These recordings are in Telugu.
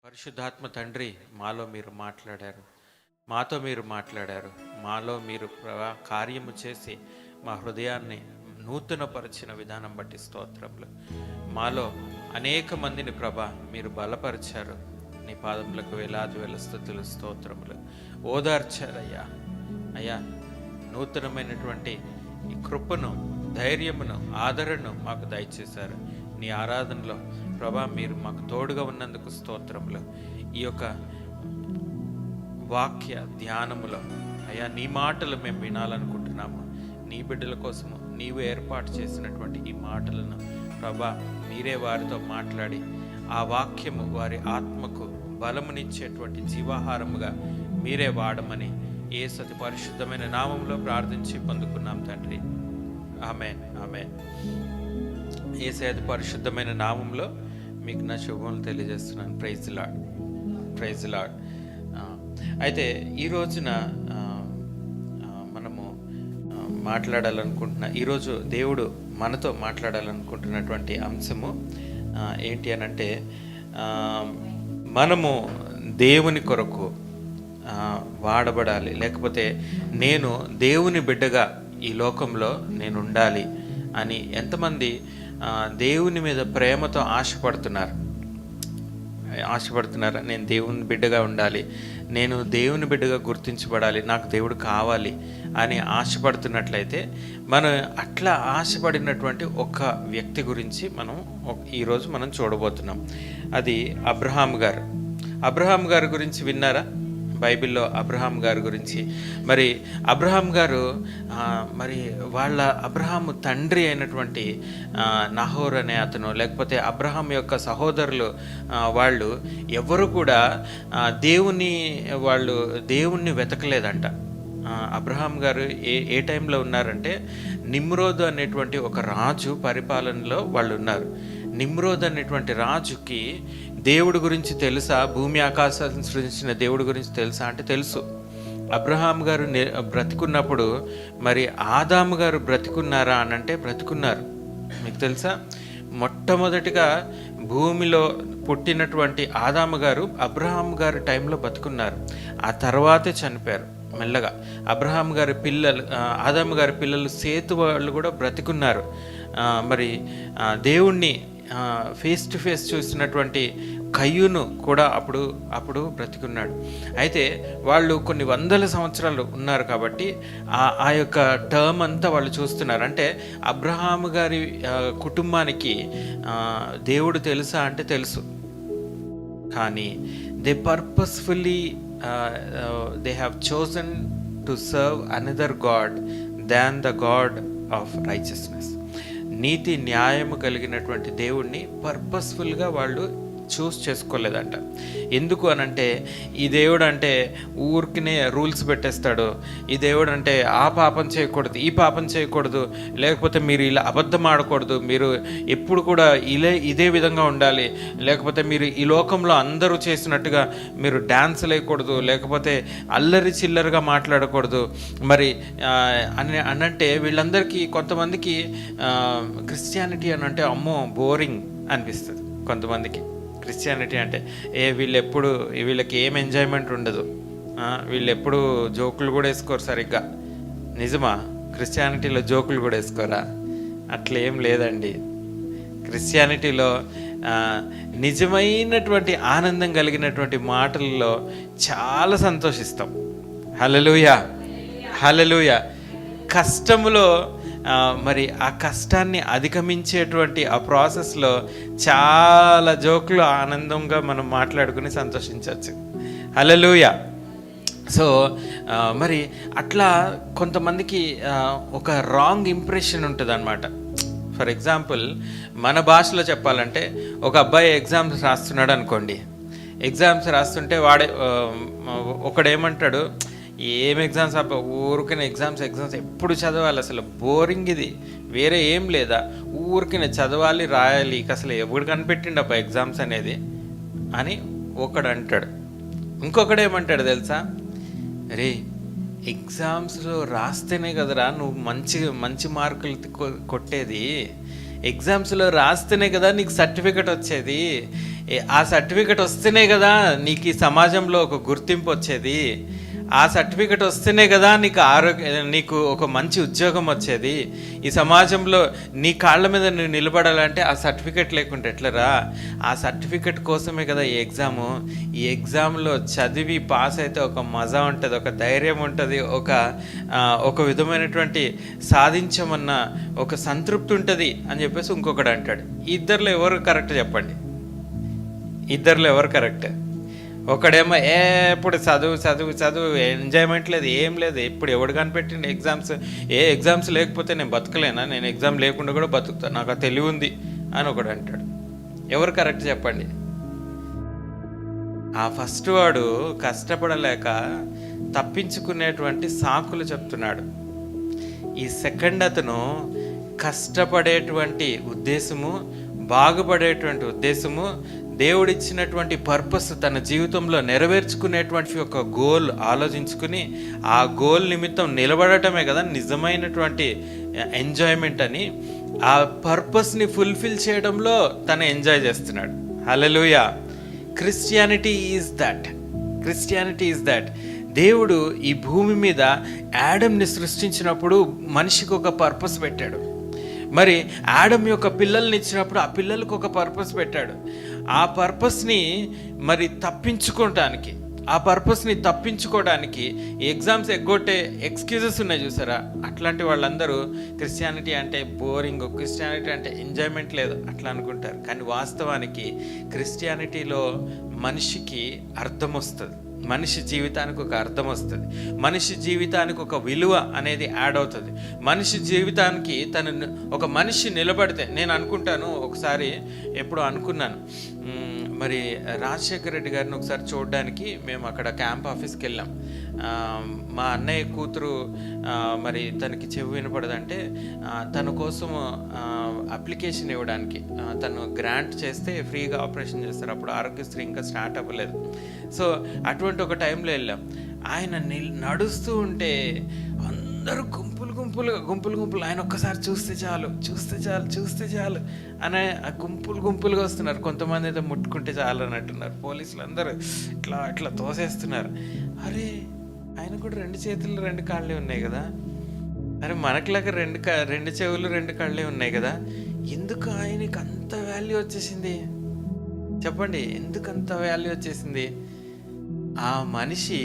పరిశుద్ధాత్మ తండ్రి, మాలో మీరు మాట్లాడారు, మాతో మీరు మాట్లాడారు. మాలో మీరు కార్యము చేసి మా హృదయాన్ని నూతనపరిచిన విధానం బట్టి స్తోత్రములు. మాలో అనేక మందిని మీరు బలపరిచారు. నీ పాదములకు వేలాది వేల స్తుతులు, స్తోత్రములు. ఓదార్చారయ్యా. అయ్యా, నూతనమైనటువంటి ఈ కృపను, ధైర్యమును, ఆదరణను మాకు దయచేశారు. నీ ఆరాధనలో మీరు మాకు తోడుగా ఉన్నందుకు స్తోత్రములు. ఈ యొక్క వాక్య ధ్యానములో అయ్యా, నీ మాటలు మేము వినాలనుకుంటున్నాము. నీ బిడ్డల కోసము నీవు ఏర్పాటు చేసినటువంటి ఈ మాటలను మీరే వారితో మాట్లాడి ఆ వాక్యము వారి ఆత్మకు బలమునిచ్చేటువంటి జీవాహారముగా మీరే వాడమని యేసు అతి పరిశుద్ధమైన నామంలో ప్రార్థించి పొందుకున్నాం తండ్రి. ఆమేన్, ఆమేన్. యేసు అతి పరిశుద్ధమైన నామంలో మీకు నా శుభములు తెలియజేస్తున్నాను. Praise lord, praise lord. అయితే ఈ రోజున మనము ఈరోజు దేవుడు మనతో మాట్లాడాలనుకుంటున్నటువంటి అంశము ఏంటి అనంటే, మనము దేవుని కొరకు వాడబడాలి, లేకపోతే నేను దేవుని బిడ్డగా ఈ లోకంలో నేను ఉండాలి అని ఎంతమంది దేవుని మీద ప్రేమతో ఆశపడుతున్నారా? నేను దేవుని బిడ్డగా ఉండాలి, నేను దేవుని బిడ్డగా గుర్తించబడాలి, నాకు దేవుడు కావాలి అని ఆశపడుతున్నట్లయితే, మనం అట్లా ఆశపడినటువంటి ఒక వ్యక్తి గురించి ఈరోజు మనం చూడబోతున్నాం. అది అబ్రహాం గారి గురించి విన్నారా? బైబిల్లో అబ్రహాం గారి గురించి. అబ్రహాం గారు అబ్రహాము తండ్రి అయినటువంటి నహోర్ అనే అతను, లేకపోతే అబ్రహాం యొక్క సహోదరులు, వాళ్ళు ఎవరు కూడా దేవుణ్ణి వెతకలేదంట. అబ్రహాం గారు ఏ టైంలో ఉన్నారంటే, నిమ్రోద్ అనేటువంటి ఒక రాజు పరిపాలనలో వాళ్ళు ఉన్నారు. నిమ్రోద్ అనేటువంటి రాజుకి దేవుడి గురించి తెలుసా? భూమి ఆకాశాలను సృజించిన దేవుడి గురించి తెలుసా అంటే తెలుసు. అబ్రహాం గారు బ్రతికున్నప్పుడు ఆదాము గారు బ్రతికున్నారా అనంటే బ్రతికున్నారు. మీకు తెలుసా? మొట్టమొదటిగా భూమిలో పుట్టినటువంటి ఆదాము గారు అబ్రహాం గారి టైంలో బతుకున్నారు. ఆ తర్వాతే చనిపోయారు మెల్లగా. ఆదాము గారి పిల్లలు సేతు వాళ్ళు కూడా బ్రతికున్నారు. దేవుణ్ణి ఫేస్ టు ఫేస్ చూసినటువంటి కయ్యూను కూడా అప్పుడు బ్రతికున్నాడు. అయితే వాళ్ళు కొన్ని వందల సంవత్సరాలు ఉన్నారు కాబట్టి ఆ యొక్క టర్మ్ అంతా వాళ్ళు చూస్తున్నారు. అంటే అబ్రహాము గారి కుటుంబానికి దేవుడు తెలుసా అంటే తెలుసు. కానీ they purposefully they have chosen to serve another God than the God of righteousness. నీతి న్యాయము కలిగినటువంటి దేవుణ్ణి పర్పస్ఫుల్గా వాళ్ళు చూస్ చేసుకోలేదంట. ఎందుకు అనంటే, ఈ దేవుడు అంటే ఊరికినే రూల్స్ పెట్టేస్తాడు. ఈ దేవుడు అంటే ఆ పాపం చేయకూడదు, ఈ పాపం చేయకూడదు, లేకపోతే మీరు ఇలా అబద్ధం ఆడకూడదు, మీరు ఎప్పుడు కూడా ఇదే విధంగా ఉండాలి, లేకపోతే మీరు ఈ లోకంలో అందరూ చేసినట్టుగా మీరు డ్యాన్స్ వేయకూడదు, లేకపోతే అల్లరి చిల్లరగా మాట్లాడకూడదు అనంటే, వీళ్ళందరికీ కొంతమందికి క్రిస్టియానిటీ అని అంటే అమ్మో బోరింగ్ అనిపిస్తుంది. కొంతమందికి క్రిస్టియానిటీ అంటే వీళ్ళకి ఏం ఎంజాయ్మెంట్ ఉండదు, వీళ్ళు ఎప్పుడు జోకులు కూడా వేసుకోరు సరిగ్గా. నిజమా? క్రిస్టియానిటీలో జోకులు కూడా వేసుకోరా? అట్లా ఏం లేదండి. క్రిస్టియానిటీలో నిజమైనటువంటి ఆనందం కలిగినటువంటి మాటల్లో చాలా సంతోషిస్తాం. హల్లెలూయా, హల్లెలూయా. కష్టములో ఆ కష్టాన్ని అధిగమించేటువంటి ఆ ప్రాసెస్లో చాలా జోకులు ఆనందంగా మనం మాట్లాడుకుని సంతోషించవచ్చు. హల్లెలూయా. సో అట్లా కొంతమందికి ఒక రాంగ్ ఇంప్రెషన్ ఉంటుంది అన్నమాట. ఫర్ ఎగ్జాంపుల్, మన భాషలో చెప్పాలంటే, ఒక అబ్బాయి ఎగ్జామ్స్ రాస్తున్నాడు అనుకోండి. ఎగ్జామ్స్ రాస్తుంటే ఒకడేమంటాడు, ఏం ఎగ్జామ్స్ ఊరికనే ఎగ్జామ్స్ ఎప్పుడు చదవాలి, అసలు బోరింగ్, ఇది వేరే ఏం లేదా, ఊరికనే చదవాలి రాయాలి, అసలు ఎవడు కనిపెట్టిండు ఎగ్జామ్స్ అనేది అని ఒకడు అంటాడు. ఇంకొకడేమంటాడు తెలుసా? రే, ఎగ్జామ్స్లో రాస్తేనే కదరా నువ్వు మంచి మార్కులు కొట్టేది, ఎగ్జామ్స్లో రాస్తేనే కదా నీకు సర్టిఫికెట్ వచ్చేది, ఆ సర్టిఫికెట్ వస్తేనే కదా నీకు ఈ సమాజంలో ఒక గుర్తింపు వచ్చేది. ఆ సర్టిఫికెట్ వస్తేనే కదా నీకు ఒక మంచి ఉద్యోగం వచ్చేది. ఈ సమాజంలో నీ కాళ్ళ మీద నువ్వు నిలబడాలంటే ఆ సర్టిఫికెట్ లేకుంటే ఎట్లరా? ఆ సర్టిఫికెట్ కోసమే కదా ఈ ఎగ్జాము. ఈ ఎగ్జామ్లో చదివి పాస్ అయితే ఒక మజా ఉంటుంది, ఒక ధైర్యం ఉంటుంది, ఒక విధమైనటువంటి సాధించమన్న ఒక సంతృప్తి ఉంటుంది అని చెప్పేసి ఇంకొకడు అంటాడు. ఇద్దరిలో ఎవరు కరెక్ట్ చెప్పండి? ఇద్దరిలో ఎవరు కరెక్ట్? ఒకడేమో ఎప్పుడు చదువు చదువు చదువు, ఎంజాయ్మెంట్ లేదు, ఏం లేదు, ఇప్పుడు ఎవడు కనిపెట్టిండు ఎగ్జామ్స్ లేకపోతే నేను బతకలేనా, నేను ఎగ్జామ్ లేకుండా కూడా బతుకుతా, నాకు ఆ తెలివి ఉంది అని ఒకడు అంటాడు. ఎవరు కరెక్ట్ చెప్పండి? ఆ ఫస్ట్ వాడు కష్టపడలేక తప్పించుకునేటువంటి సాకులు చెప్తున్నాడు. ఈ సెకండ్ అతను కష్టపడేటువంటి ఉద్దేశము, బాగుపడేటువంటి ఉద్దేశము, దేవుడిచ్చినటువంటి పర్పస్ తన జీవితంలో నెరవేర్చుకునేటువంటి ఒక గోల్ ఆలోచించుకుని ఆ గోల్ నిమిత్తం నిలబడటమే కదా నిజమైనటువంటి ఎంజాయ్మెంట్ అని ఆ పర్పస్ని ఫుల్ఫిల్ చేయడంలో తను ఎంజాయ్ చేస్తున్నాడు. హల్లెలూయా. Christianity is that. దేవుడు ఈ భూమి మీద యాడమ్ని సృష్టించినప్పుడు మనిషికి ఒక పర్పస్ పెట్టాడు. మరి ఆడమ్ యొక్క పిల్లల్ని ఇచ్చినప్పుడు ఆ పిల్లలకు ఒక పర్పస్ పెట్టాడు. ఆ పర్పస్ని మరి తప్పించుకోవడానికి ఎగ్జామ్స్ ఎగ్గొట్టే ఎక్స్క్యూజెస్ ఉన్నాయి చూసారా? అట్లాంటి వాళ్ళందరూ క్రిస్టియానిటీ అంటే బోరింగ్, క్రిస్టియానిటీ అంటే ఎంజాయ్మెంట్ లేదు అట్లా అనుకుంటారు. కానీ వాస్తవానికి క్రిస్టియానిటీలో మనిషికి అర్థం వస్తుంది, మనిషి జీవితానికి ఒక అర్థం వస్తుంది, మనిషి జీవితానికి ఒక విలువ అనేది యాడ్ అవుతుంది. మనిషి జీవితానికి ఒక మనిషి నిలబడితే, నేను అనుకుంటాను ఒకసారి ఎప్పుడు అనుకున్నాను, మరి రాజశేఖర రెడ్డి గారిని ఒకసారి చూడడానికి మేము అక్కడ క్యాంప్ ఆఫీస్కి వెళ్ళాం. మా అన్నయ్య కూతురు మరి తనకి చెవి వినపడదంటే తన కోసం అప్లికేషన్ ఇవ్వడానికి తను గ్రాంట్ చేస్తే ఫ్రీగా ఆపరేషన్ చేస్తారు. అప్పుడు ఆరోగ్యశ్రీ ఇంకా స్టార్ట్ అవ్వలేదు. సో అటువంటి ఒక టైంలో వెళ్ళాం. ఆయన నడుస్తూ ఉంటే అందరూ గుంపులు ఆయన ఒక్కసారి చూస్తే చాలు అనే గుంపులుగా వస్తున్నారు. కొంతమంది అయితే ముట్టుకుంటే చాలు అని అంటున్నారు. పోలీసులు అందరూ ఇట్లా తోసేస్తున్నారు. అరే ఆయన కూడా 2 చేతులు 2 కాళ్ళే ఉన్నాయి కదా, అరే మనకులాగా 2 చెవులు 2 కళ్ళే ఉన్నాయి కదా, ఎందుకు ఆయనకి అంత వాల్యూ వచ్చేసింది చెప్పండి? ఎందుకు అంత వాల్యూ వచ్చేసింది? ఆ మనిషి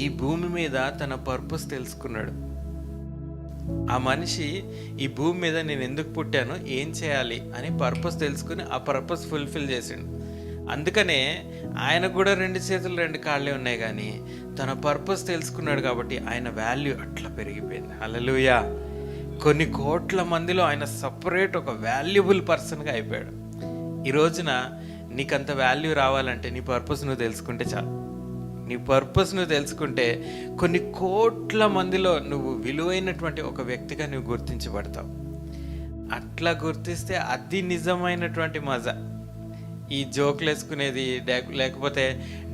ఈ భూమి మీద తన పర్పస్ తెలుసుకున్నాడు. ఆ మనిషి ఈ భూమి మీద నేను ఎందుకు పుట్టాను, ఏం చేయాలి అని పర్పస్ తెలుసుకుని ఆ పర్పస్ ఫుల్ఫిల్ చేసిండు. అందుకనే ఆయనకు కూడా 2 చేతులు 2 కాళ్ళే ఉన్నాయి, కానీ తన పర్పస్ తెలుసుకున్నాడు కాబట్టి ఆయన వాల్యూ అట్లా పెరిగిపోయింది. హల్లెలూయా. కొన్ని కోట్ల మందిలో ఆయన సపరేట్ ఒక వాల్యుబుల్ పర్సన్గా అయిపోయాడు. ఈ రోజున నీకంత వాల్యూ రావాలంటే నీ పర్పస్ నువ్వు తెలుసుకుంటే చాలు. నీ పర్పస్ నువ్వు తెలుసుకుంటే కొన్ని కోట్ల మందిలో నువ్వు విలువైనటువంటి ఒక వ్యక్తిగా నువ్వు గుర్తించబడతావు. అట్లా గుర్తిస్తే అది నిజమైనటువంటి మజా. ఈ జోకులు వేసుకునేది, లేకపోతే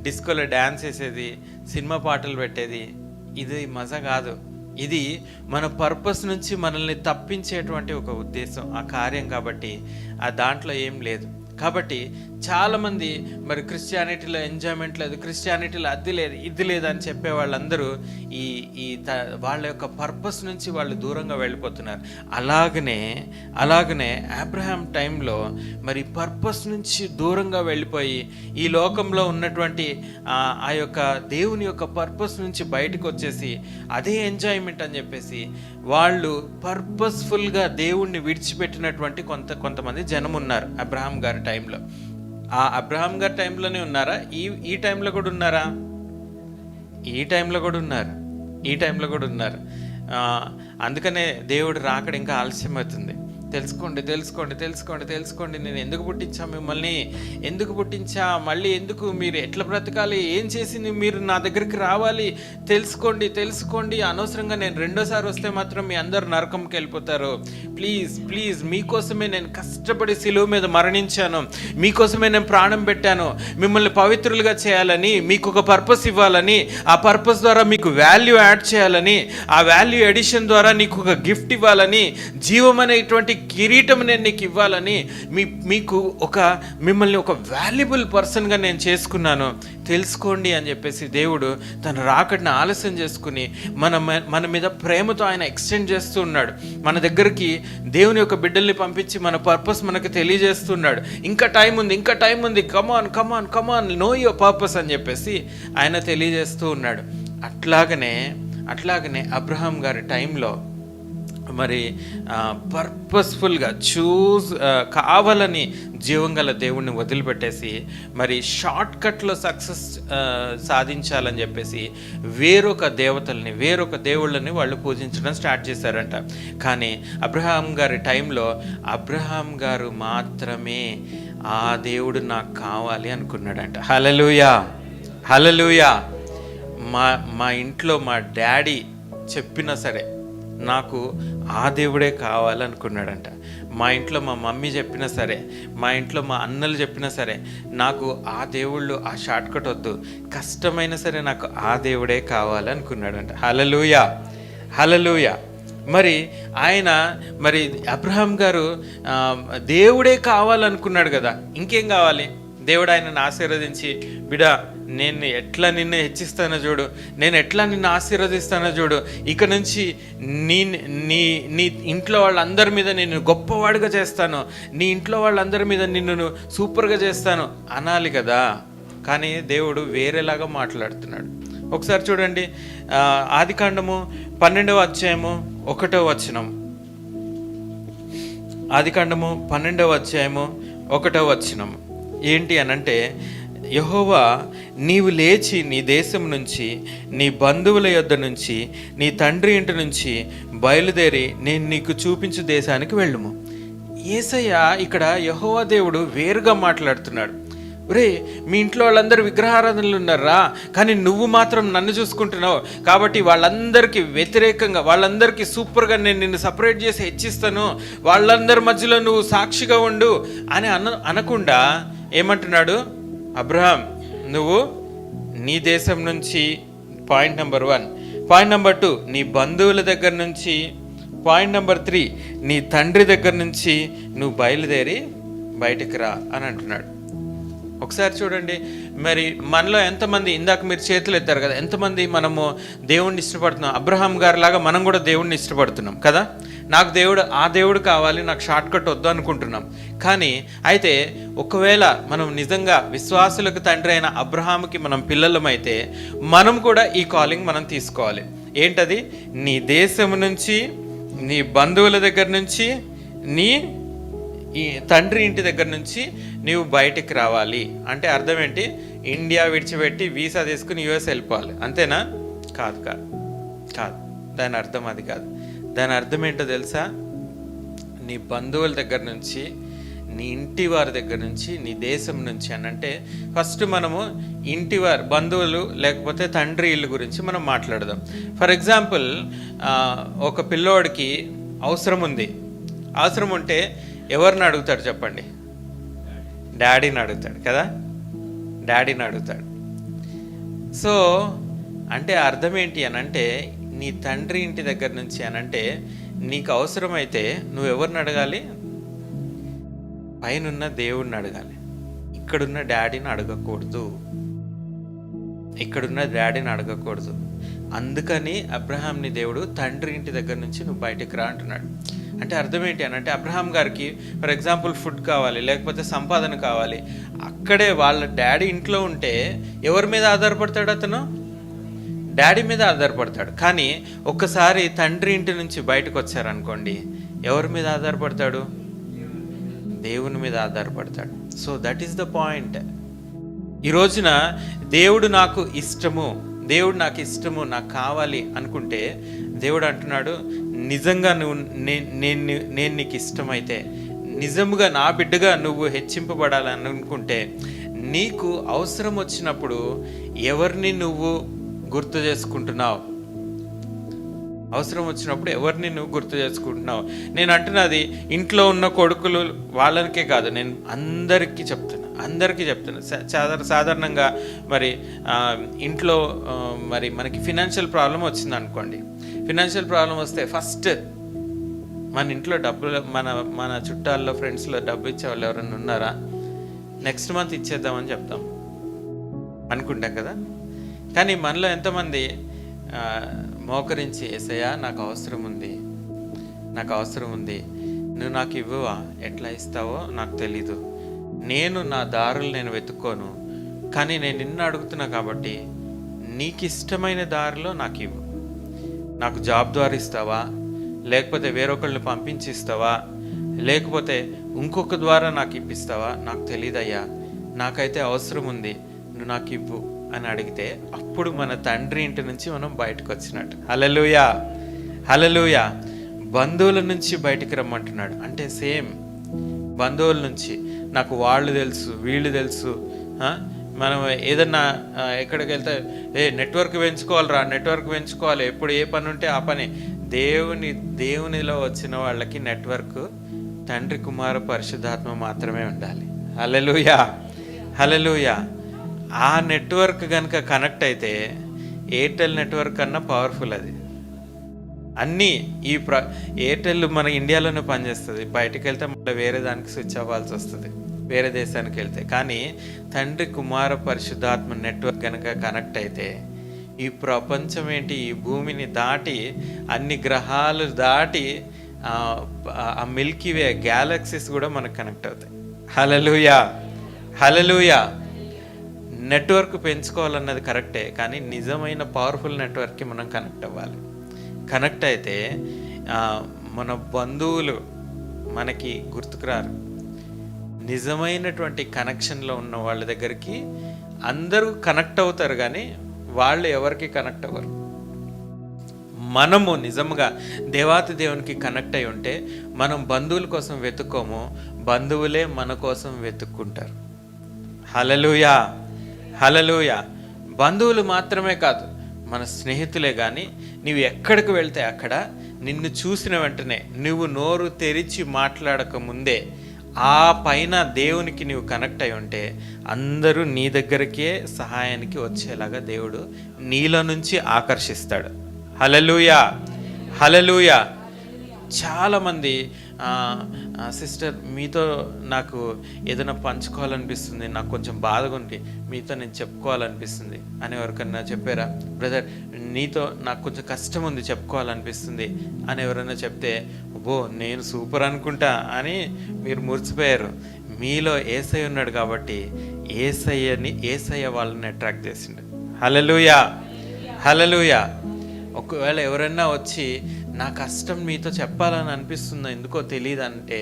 డిస్కోలో డ్యాన్స్ వేసేది, సినిమా పాటలు పెట్టేది, ఇది మజా కాదు. ఇది మన పర్పస్ నుంచి మనల్ని తప్పించేటువంటి ఒక ఉద్దేశం, ఆ కార్యం. కాబట్టి ఆ దాంట్లో ఏం లేదు. కాబట్టి చాలామంది మరి క్రిస్టియానిటీలో ఎంజాయ్మెంట్ లేదు, క్రిస్టియానిటీలో అది లేదు ఇది లేదు అని చెప్పే వాళ్ళందరూ వాళ్ళ యొక్క పర్పస్ నుంచి వాళ్ళు దూరంగా వెళ్ళిపోతున్నారు. అలాగనే అబ్రహాం టైంలో మరి పర్పస్ నుంచి దూరంగా వెళ్ళిపోయి ఈ లోకంలో ఉన్నటువంటి ఆ యొక్క దేవుని యొక్క పర్పస్ నుంచి బయటకు వచ్చేసి అదే ఎంజాయ్మెంట్ అని చెప్పేసి వాళ్ళు పర్పస్ఫుల్గా దేవుణ్ణి విడిచిపెట్టినటువంటి కొంతమంది జనం ఉన్నారు అబ్రహాం గారి టైంలో. ఆ అబ్రహాం గారి టైంలోనే ఉన్నారా? ఈ టైంలో కూడా ఉన్నారా? ఈ టైంలో కూడా ఉన్నారు. అందుకనే దేవుడు రాకడ ఇంకా ఆలస్యం అవుతుంది. తెలుసుకోండి. నేను ఎందుకు పుట్టించా మిమ్మల్ని, మళ్ళీ ఎందుకు, మీరు ఎట్లా బ్రతకాలి, ఏం చేసింది, మీరు నా దగ్గరికి రావాలి, తెలుసుకోండి. అనవసరంగా నేను 2వ సారి వస్తే మాత్రం మీ అందరు నరకంకి వెళ్ళిపోతారు. ప్లీజ్ మీకోసమే నేను కష్టపడి సిలువ మీద మరణించాను, మీకోసమే నేను ప్రాణం పెట్టాను, మిమ్మల్ని పవిత్రులుగా చేయాలని, మీకు ఒక పర్పస్ ఇవ్వాలని, ఆ పర్పస్ ద్వారా మీకు వాల్యూ యాడ్ చేయాలని, ఆ వాల్యూ ఎడిషన్ ద్వారా నీకు ఒక గిఫ్ట్ ఇవ్వాలని, జీవం అనేటువంటి కిరీటం నేను నీకు ఇవ్వాలని, మీకు మిమ్మల్ని ఒక వాల్యుబుల్ పర్సన్గా నేను చేసుకున్నాను, తెలుసుకోండి అని చెప్పేసి దేవుడు తన రాకడిని ఆలస్యం చేసుకుని మన మీద ప్రేమతో ఆయన ఎక్స్టెండ్ చేస్తూ ఉన్నాడు. మన దగ్గరికి దేవుని యొక్క బిడ్డల్ని పంపించి మన పర్పస్ మనకు తెలియజేస్తున్నాడు. ఇంకా టైం ఉంది, కమాన్ నో యువర్ పర్పస్ అని చెప్పేసి ఆయన తెలియజేస్తూ ఉన్నాడు. అట్లాగనే అబ్రహాం గారి టైంలో మరి పర్పస్ఫుల్గా కావాలని జీవంగల దేవుణ్ణి వదిలిపెట్టేసి మరి షార్ట్ కట్లో సక్సెస్ సాధించాలని చెప్పేసి వేరొక దేవుళ్ళని వాళ్ళు పూజించడం స్టార్ట్ చేశారంట. కానీ అబ్రహాం గారి టైంలో అబ్రహాం గారు మాత్రమే ఆ దేవుడు నాకు కావాలి అనుకున్నాడంట. హల్లెలూయా. మా ఇంట్లో మా డాడీ చెప్పినా సరే నాకు ఆ దేవుడే కావాలనుకున్నాడంట. మా ఇంట్లో మా మమ్మీ చెప్పినా సరే, మా ఇంట్లో మా అన్నలు చెప్పినా సరే నాకు ఆ దేవుళ్ళు ఆ షార్ట్ కట్ వద్దు, కష్టమైనా సరే నాకు ఆ దేవుడే కావాలనుకున్నాడంట. హల్లెలూయా. మరి అబ్రహాం గారు దేవుడే కావాలనుకున్నాడు కదా, ఇంకేం కావాలి? దేవుడు ఆయనను ఆశీర్వదించి, బిడా నేను ఎట్లా నిన్ను హెచ్చిస్తానో చూడు, నేను ఎట్లా నిన్ను ఆశీర్వదిస్తానో చూడు, ఇక నుంచి నీ ఇంట్లో వాళ్ళందరి మీద నిన్ను గొప్పవాడిగా చేస్తాను, నీ ఇంట్లో వాళ్ళందరి మీద నిన్ను సూపర్గా చేస్తాను అనాలి కదా. కానీ దేవుడు వేరేలాగా మాట్లాడుతున్నాడు. ఒకసారి చూడండి, ఆదికాండము 12వ అధ్యాయము 1వ వచనం. ఆదికాండము 12వ అధ్యాయము 1వ వచనం ఏంటి అనంటే, యెహోవా నీవు లేచి నీ దేశం నుంచి, నీ బంధువుల యొద్ద నుంచి, నీ తండ్రి ఇంటి నుంచి బయలుదేరి నేను నీకు చూపించు దేశానికి వెళ్ళుము. యేసయ్య ఇక్కడ యెహోవా దేవుడు వేరుగా మాట్లాడుతున్నాడు. ఒరే, మీ ఇంట్లో వాళ్ళందరూ విగ్రహారాధనలు ఉన్నారా, కానీ నువ్వు మాత్రం నన్ను చూసుకుంటున్నావు కాబట్టి వాళ్ళందరికీ వ్యతిరేకంగా, వాళ్ళందరికీ సూపర్గా నేను నిన్ను సపరేట్ చేసి హెచ్చిస్తాను, వాళ్ళందరి మధ్యలో నువ్వు సాక్షిగా ఉండు అని అనకుండా ఏమంటున్నాడు, అబ్రహాం నువ్వు నీ దేశం నుంచి, పాయింట్ నెంబర్ 1. పాయింట్ నెంబర్ 2, నీ బంధువుల దగ్గర నుంచి. పాయింట్ నెంబర్ 3, నీ తండ్రి దగ్గర నుంచి నువ్వు బయలుదేరి బయటికి రా అని అంటున్నాడు. ఒకసారి చూడండి, మరి మనలో ఎంతమంది, ఇందాక మీరు చేతులు ఎత్తారు కదా, ఎంతమంది మనము దేవుణ్ణి ఇష్టపడుతున్నాం? అబ్రహాం గారి లాగా మనం కూడా దేవుణ్ణి ఇష్టపడుతున్నాం కదా. నాకు ఆ దేవుడు కావాలి, నాకు షార్ట్ కట్ వద్దు అనుకుంటున్నాం. కానీ అయితే ఒకవేళ మనం నిజంగా విశ్వాసులకు తండ్రి అయిన అబ్రహాముకి మనం పిల్లలమైతే మనం కూడా ఈ కాలింగ్ మనం తీసుకోవాలి. ఏంటది? నీ దేశం నుంచి, నీ బంధువుల దగ్గర నుంచి, నీ ఈ తండ్రి ఇంటి దగ్గర నుంచి నీవు బయటికి రావాలి. అంటే అర్థం ఏంటి? ఇండియా విడిచిపెట్టి వీసా తీసుకుని యుఎస్ వెళ్ళిపోవాలి, అంతేనా? కాదు. దాని అర్థం అది కాదు. దాని అర్థం ఏంటో తెలుసా? నీ బంధువుల దగ్గర నుంచి, నీ ఇంటి వారి దగ్గర నుంచి, నీ దేశం నుంచి అని అంటే ఫస్ట్ మనము ఇంటి వారి బంధువులు లేకపోతే తండ్రి ఇల్లు గురించి మనం మాట్లాడదాం. ఫర్ ఎగ్జాంపుల్, ఒక పిల్లోడికి అవసరం ఉంటే ఎవరిని అడుగుతాడు చెప్పండి? డాడీని అడుగుతాడు కదా, డాడీని అడుగుతాడు. సో అంటే అర్థం ఏంటి అనంటే, నీ తండ్రి ఇంటి దగ్గర నుంచి అనంటే నీకు అవసరమైతే నువ్వు ఎవరిని అడగాలి? పైనున్న దేవుడిని అడగాలి. ఇక్కడున్న డాడీని అడగకూడదు. అందుకని అబ్రహాంని దేవుడు తండ్రి ఇంటి దగ్గర నుంచి నువ్వు బయటకు రా అంటున్నాడు. అంటే అర్థం ఏంటి అనంటే, అబ్రహాం గారికి ఫర్ ఎగ్జాంపుల్ ఫుడ్ కావాలి, లేకపోతే సంపాదన కావాలి, అక్కడే వాళ్ళ డాడీ ఇంట్లో ఉంటే ఎవరి మీద ఆధారపడతాడు? అతను డాడీ మీద ఆధారపడతాడు. కానీ ఒక్కసారి తండ్రి ఇంటి నుంచి బయటకు వచ్చారనుకోండి, ఎవరి మీద ఆధారపడతాడు? దేవుని మీద ఆధారపడతాడు. So that is the point. ఈ రోజున దేవుడు నాకు ఇష్టము, నాకు కావాలి అనుకుంటే దేవుడు అంటున్నాడు, నిజంగా నేను నీకు ఇష్టమైతే, నిజముగా నా బిడ్డగా నువ్వు హెచ్చింపబడాలని అనుకుంటే, నీకు అవసరం వచ్చినప్పుడు ఎవరిని నువ్వు గుర్తు చేసుకుంటున్నావు? నేను అంటున్నది ఇంట్లో ఉన్న కొడుకులు వాళ్ళకే కాదు, నేను అందరికీ చెప్తున్నా. సాధారణంగా మరి ఇంట్లో మరి మనకి ఫినాన్షియల్ ప్రాబ్లం వచ్చింది అనుకోండి. ఫినాన్షియల్ ప్రాబ్లం వస్తే ఫస్ట్ మన ఇంట్లో డబ్బులు మన మన చుట్టాల్లో ఫ్రెండ్స్లో డబ్బు ఇచ్చే వాళ్ళు ఎవరైనా ఉన్నారా? నెక్స్ట్ మంత్ ఇచ్చేద్దామని చెప్తాం అనుకుంటాం కదా. కానీ మనలో ఎంతమంది మోకరించి, యేసయ్యా నాకు అవసరం ఉంది, నువ్వు నాకు ఇవ్వవా? ఎట్లా ఇస్తావో నాకు తెలీదు, నా దారులు నేను వెతుక్కోను, కానీ నేను నిన్ను అడుగుతున్నా కాబట్టి నీకు ఇష్టమైన దారిలో నాకు ఇవ్వు. నాకు జాబ్ ద్వారా ఇస్తావా, లేకపోతే వేరొకళ్ళని పంపించి ఇస్తావా, లేకపోతే ఇంకొక ద్వారా నాకు ఇప్పిస్తావా? నాకు తెలియదయ్యా, నాకైతే అవసరం ఉంది, నువ్వు నాకు ఇవ్వు అని అడిగితే అప్పుడు మన తండ్రి ఇంటి నుంచి మనం బయటకు వచ్చినట్టు. హల్లెలూయా, హల్లెలూయా. బంధువుల నుంచి బయటికి రమ్మంటున్నాడు అంటే సేమ్ బంధువుల నుంచి. నాకు వాళ్ళు తెలుసు, వీళ్ళు తెలుసు. మనం ఏదన్నా ఎక్కడికి వెళ్తే నెట్వర్క్ పెంచుకోవాలి, ఎప్పుడు ఏ పని ఉంటే ఆ పని. దేవునిలో వచ్చిన వాళ్ళకి నెట్వర్క్ తండ్రి, కుమార, పరిశుద్ధాత్మ మాత్రమే ఉండాలి. హల్లెలూయా, హల్లెలూయా. ఆ నెట్వర్క్ కనుక కనెక్ట్ అయితే ఎయిర్టెల్ నెట్వర్క్ కన్నా పవర్ఫుల్ అది. అన్నీ ఎయిర్టెల్ మన ఇండియాలోనే పనిచేస్తుంది, బయటకు వెళ్తే మళ్ళీ వేరే దానికి స్విచ్ అవ్వాల్సి వస్తుంది, వేరే దేశానికి వెళ్తే. కానీ తండ్రి, కుమార, పరిశుద్ధాత్మ నెట్వర్క్ కనుక కనెక్ట్ అయితే ఈ ప్రపంచం ఏంటి, ఈ భూమిని దాటి, అన్ని గ్రహాలు దాటి ఆ మిల్కీ వే గ్యాలక్సీస్ కూడా మనకు కనెక్ట్ అవుతాయి. హల్లెలూయా, హల్లెలూయా. నెట్వర్క్ పెంచుకోవాలన్నది కరెక్టే, కానీ నిజమైన పవర్ఫుల్ నెట్వర్క్కి మనం కనెక్ట్ అవ్వాలి. కనెక్ట్ అయితే మన బంధువులు మనకి గుర్తుకురారు. నిజమైనటువంటి కనెక్షన్లో ఉన్న వాళ్ళ దగ్గరికి అందరూ కనెక్ట్ అవుతారు, కానీ వాళ్ళు ఎవరికి కనెక్ట్ అవ్వరు. మనము నిజంగా దేవాతి దేవునికి కనెక్ట్ అయి ఉంటే మనం బంధువుల కోసం వెతుక్కోము, బంధువులే మన కోసం వెతుక్కుంటారు. హల్లెలూయా, హల్లెలూయా. బంధువులు మాత్రమే కాదు, మన స్నేహితులే. కానీ నీవు ఎక్కడికి వెళ్తే అక్కడ నిన్ను చూసిన వెంటనే నువ్వు నోరు తెరిచి మాట్లాడక ముందే ఆ పైన దేవునికి నీవు కనెక్ట్ అయి ఉంటే అందరూ నీ దగ్గరికే సహాయానికి వచ్చేలాగా దేవుడు నీలో నుంచి ఆకర్షిస్తాడు. హల్లెలూయా, హల్లెలూయా. చాలామంది సిస్టర్ మీతో నాకు ఏదైనా పంచుకోవాలనిపిస్తుంది, నాకు కొంచెం బాధగా ఉంది, మీతో నేను చెప్పుకోవాలనిపిస్తుంది అని ఎవరికన్నా చెప్పారా? బ్రదర్ నీతో నాకు కొంచెం కష్టం ఉంది, చెప్పుకోవాలనిపిస్తుంది అని ఎవరైనా చెప్తే నేను సూపర్ అనుకుంటా అని మీరు మురిసిపోయారు. మీలో యేసయ్య ఉన్నాడు కాబట్టి యేసయ్య వాళ్ళని అట్రాక్ట్ చేసిండు. హల్లెలూయా, హల్లెలూయా. ఒకవేళ ఎవరైనా వచ్చి నా కష్టం మీతో చెప్పాలని అనిపిస్తుందో ఎందుకో తెలియదు అంటే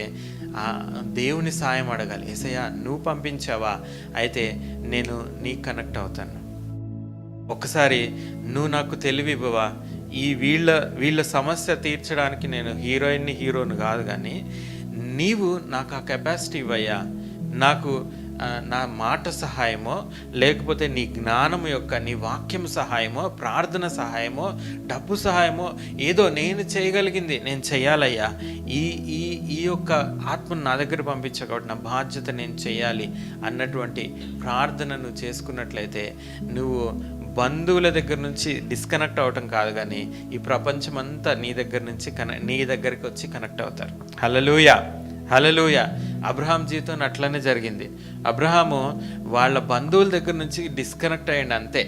దేవుని సాయం అడగాలి. యేసయ్యా నువ్వు పంపించావా, అయితే నేను నీకు కనెక్ట్ అవుతాను. ఒకసారి నువ్వు నాకు తెలివి ఇవ్వవా, ఈ వీళ్ళ సమస్య తీర్చడానికి నేను హీరోని కాదు, కానీ నీవు నాకు ఆ కెపాసిటీ ఇవ్వయ్యా, నాకు నా మాట సహాయమో, లేకపోతే నీ జ్ఞానం యొక్క నీ వాక్యం సహాయమో, ప్రార్థన సహాయమో, డబ్బు సహాయమో, ఏదో నేను చేయగలిగింది నేను చెయ్యాలయ్యా, ఈ యొక్క ఆత్మను నా దగ్గర పంపించా కాబట్టి నా బాధ్యత నేను చెయ్యాలి అన్నటువంటి ప్రార్థన నువ్వు చేసుకున్నట్లయితే నువ్వు బంధువుల దగ్గర నుంచి డిస్కనెక్ట్ అవ్వటం కాదు, కానీ ఈ ప్రపంచమంతా నీ దగ్గరికి వచ్చి కనెక్ట్ అవుతారు. హల్లెలూయా, హల్లెలూయా. అబ్రహాం జీవితం అట్లనే జరిగింది. అబ్రహాము వాళ్ళ బంధువుల దగ్గర నుంచి డిస్కనెక్ట్ అయ్యండి, అంతే.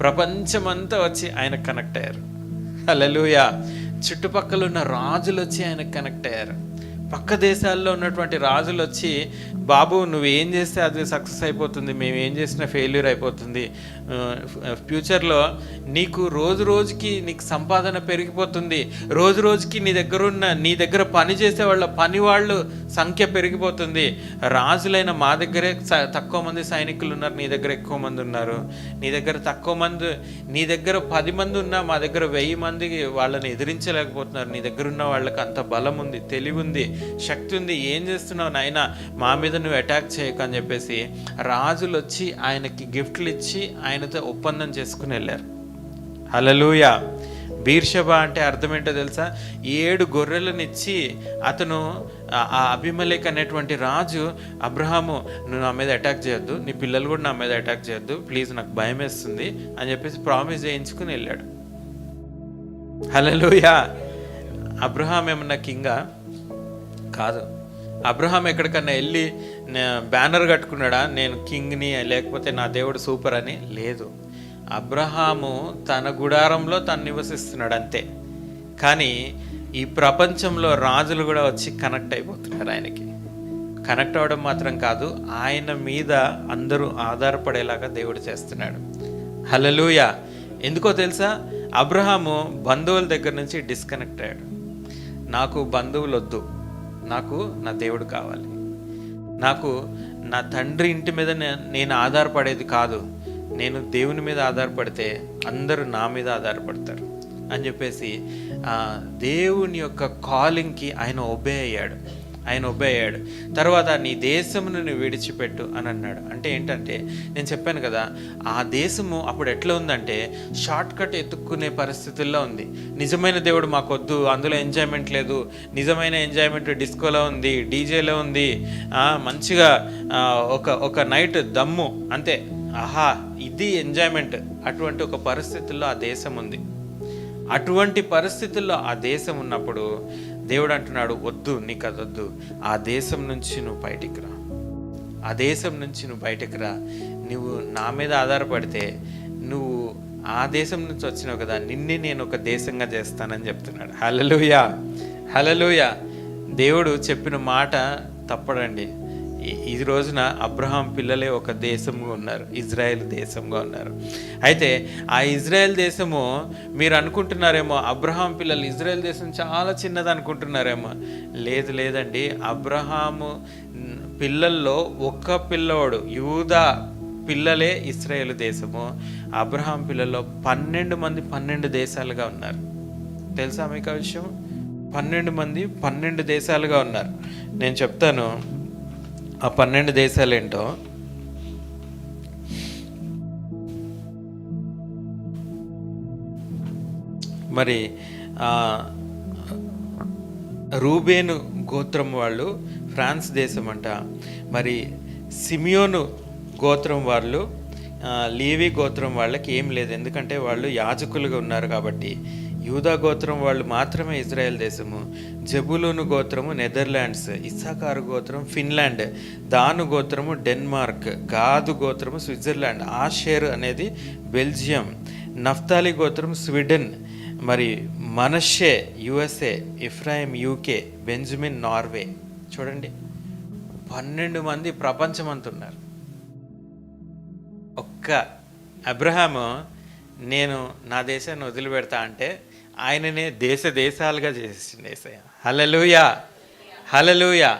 ప్రపంచమంతా వచ్చి ఆయనకు కనెక్ట్ అయ్యారు. హల్లెలూయా. చుట్టుపక్కల ఉన్న రాజులు వచ్చి ఆయనకు కనెక్ట్ అయ్యారు. పక్క దేశాల్లో ఉన్నటువంటి రాజులు వచ్చి బాబు నువ్వేం చేస్తే అది సక్సెస్ అయిపోతుంది, మేము ఏం చేసినా ఫెయిల్యూర్ అయిపోతుంది, ఫ్యూచర్లో నీకు రోజు రోజుకి నీకు సంపాదన పెరిగిపోతుంది, రోజు రోజుకి నీ దగ్గర పని చేసే పని వాళ్ళు సంఖ్య పెరిగిపోతుంది, రాజులైన మా దగ్గరే తక్కువ మంది సైనికులు ఉన్నారు, నీ దగ్గర ఎక్కువ మంది ఉన్నారు, నీ దగ్గర తక్కువ మంది, నీ దగ్గర 10 మంది ఉన్నా మా దగ్గర 1000 మంది వాళ్ళని ఎదిరించలేకపోతున్నారు, నీ దగ్గర ఉన్న వాళ్ళకి అంత బలం ఉంది, తెలివి ఉంది, శక్తి ఉంది, ఏం చేస్తున్నావు నాయనా, మా మీద నువ్వు అటాక్ చేయకు అని చెప్పేసి రాజులు వచ్చి ఆయనకి గిఫ్ట్లు ఇచ్చి ఆయనతో ఒప్పందం చేసుకుని వెళ్ళారు. హల్లెలూయా. బీర్షబా అంటే అర్థం ఏంటో తెలుసా? 7 గొర్రెలనిచ్చి అతను ఆ అబీమెలెకు అనేటువంటి రాజు, అబ్రహాము నువ్వు నా మీద అటాక్ చేయొద్దు, నీ పిల్లలు కూడా నా మీద అటాక్ చేయొద్దు ప్లీజ్, నాకు భయం వేస్తుంది అని చెప్పేసి ప్రామిస్ చేయించుకుని వెళ్ళాడు. హల్లెలూయా. అబ్రహాం ఏమన్నా కింగా? కాదు. అబ్రహాం ఎక్కడికన్నా వెళ్ళి బ్యానర్ కట్టుకున్నాడా, నేను కింగ్ని, లేకపోతే నా దేవుడు సూపర్ అని? లేదు. అబ్రహాము తన గుడారంలో తను నివసిస్తున్నాడు అంతే. కానీ ఈ ప్రపంచంలో రాజులు కూడా వచ్చి కనెక్ట్ అయిపోతున్నారు ఆయనకి. కనెక్ట్ అవ్వడం మాత్రం కాదు, ఆయన మీద అందరూ ఆధారపడేలాగా దేవుడు చేస్తున్నాడు. హల్లెలూయా. ఎందుకో తెలుసా? అబ్రహాము బంధువుల దగ్గర నుంచి డిస్కనెక్ట్ అయ్యాడు. నాకు బంధువులు వద్దు, నాకు నా దేవుడు కావాలి. నాకు నా తండ్రి ఇంటి మీద నేను ఆధారపడేది కాదు, నేను దేవుని మీద ఆధారపడితే అందరూ నా మీద ఆధారపడతారు అని చెప్పేసి దేవుని యొక్క కాలింగ్కి ఆయన ఒబే అయ్యాడు. తర్వాత నీ దేశమును నువ్వు విడిచిపెట్టు అని అన్నాడు. అంటే ఏంటంటే, నేను చెప్పాను కదా, ఆ దేశము అప్పుడు ఎట్లా ఉందంటే షార్ట్ కట్ ఎత్తుక్కునే పరిస్థితుల్లో ఉంది. నిజమైన దేవుడు మాకొద్దు, అందులో ఎంజాయ్మెంట్ లేదు, నిజమైన ఎంజాయ్మెంట్ డిస్కోలో ఉంది, డీజేలో ఉంది, మంచిగా ఒక నైట్ దమ్ము అంతే, ఆహా ఇది ఎంజాయ్మెంట్. అటువంటి ఒక పరిస్థితుల్లో ఆ దేశం ఉంది. అటువంటి పరిస్థితుల్లో ఆ దేశం ఉన్నప్పుడు దేవుడు అంటున్నాడు, వద్దు, నీకు అదొద్దు, ఆ దేశం నుంచి నువ్వు బయటికి రా, ఆ దేశం నుంచి నువ్వు బయటికి రా. నువ్వు నా మీద ఆధారపడితే నువ్వు ఆ దేశం నుంచి వచ్చినావు కదా, నిన్నే నేను ఒక దేశంగా చేస్తానని చెప్తున్నాడు. హల్లెలూయా, హల్లెలూయా. దేవుడు చెప్పిన మాట తప్పడండి. ఈ రోజున అబ్రహాం పిల్లలే ఒక దేశంగా ఉన్నారు, ఇజ్రాయెల్ దేశంగా ఉన్నారు. అయితే ఆ ఇజ్రాయెల్ దేశము, మీరు అనుకుంటున్నారేమో అబ్రహాం పిల్లలు ఇజ్రాయెల్ దేశం చాలా చిన్నది అనుకుంటున్నారేమో. లేదండి, అబ్రహాము పిల్లల్లో ఒక్క పిల్లోడు, యూదా పిల్లలే ఇజ్రాయెల్ దేశము. అబ్రహాం పిల్లల్లో 12 మంది 12 దేశాలుగా ఉన్నారు. తెలుసా మీకు ఆ విషయం? 12 మంది 12 దేశాలుగా ఉన్నారు. నేను చెప్తాను ఆ 12 దేశాలు ఏంటో. మరి రూబేను గోత్రం వాళ్ళు ఫ్రాన్స్ దేశం అంట. మరి సిమియోను గోత్రం వాళ్ళు, లేవి గోత్రం వాళ్ళకి ఏం లేదు, ఎందుకంటే వాళ్ళు యాజకులుగా ఉన్నారు కాబట్టి. యూదా గోత్రం వాళ్ళు మాత్రమే ఇజ్రాయెల్ దేశము. జబులూను గోత్రము నెదర్లాండ్స్, ఇస్సాకారు గోత్రం ఫిన్లాండ్, దాను గోత్రము డెన్మార్క్, గాదు గోత్రము స్విట్జర్లాండ్, ఆషేర్ అనేది బెల్జియం, నఫ్తాలి గోత్రం స్వీడన్, మరి Manasseh USA, Ephraim UK, Benjamin Norway. చూడండి, 12 మంది ప్రపంచమంతున్నారు. ఒక్క అబ్రహాము నేను నా దేశాన్ని వదిలిపెడతా అంటే ఆయననే దేశాలుగా చేసిండు యేసయ్య. Hallelujah, hallelujah.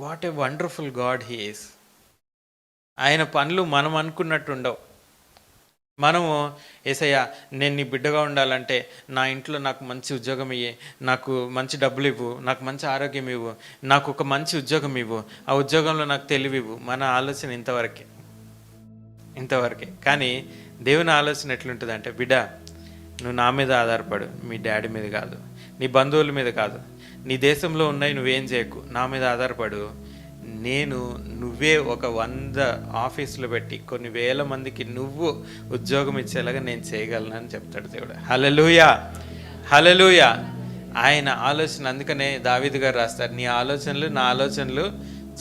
What a wonderful God he is. ఆయన పనులు మనం అనుకున్నట్టు ఉండవు. మనము యేసయ్య నేను నీ బిడ్డగా ఉండాలంటే నా ఇంట్లో నాకు మంచి ఉద్యోగం ఇవ్వు, నాకు మంచి డబ్బులు ఇవ్వు, నాకు మంచి ఆరోగ్యం ఇవ్వు, నాకు ఒక మంచి ఉద్యోగం ఇవ్వు, ఆ ఉద్యోగంలో నాకు తెలివి ఇవ్వు. మన ఆలోచన ఇంతవరకే. కానీ దేవుని ఆలోచన ఎట్లుంటుంది అంటే, బిడ్డ నువ్వు నా మీద ఆధారపడు, మీ డాడీ మీద కాదు, నీ బంధువుల మీద కాదు, నీ దేశంలో ఉన్నాయి నువ్వేం చేయకు, నా మీద ఆధారపడు. నువ్వే ఒక 100 ఆఫీసులు పెట్టి కొన్ని వేల మందికి నువ్వు ఉద్యోగం ఇచ్చేలాగా నేను చేయగలను చెప్తాడు దేవుడు. హల్లెలూయా, హల్లెలూయా. ఆయన ఆలోచన, అందుకనే దావీదు గారు రాస్తారు, నీ ఆలోచనలు నా ఆలోచనలు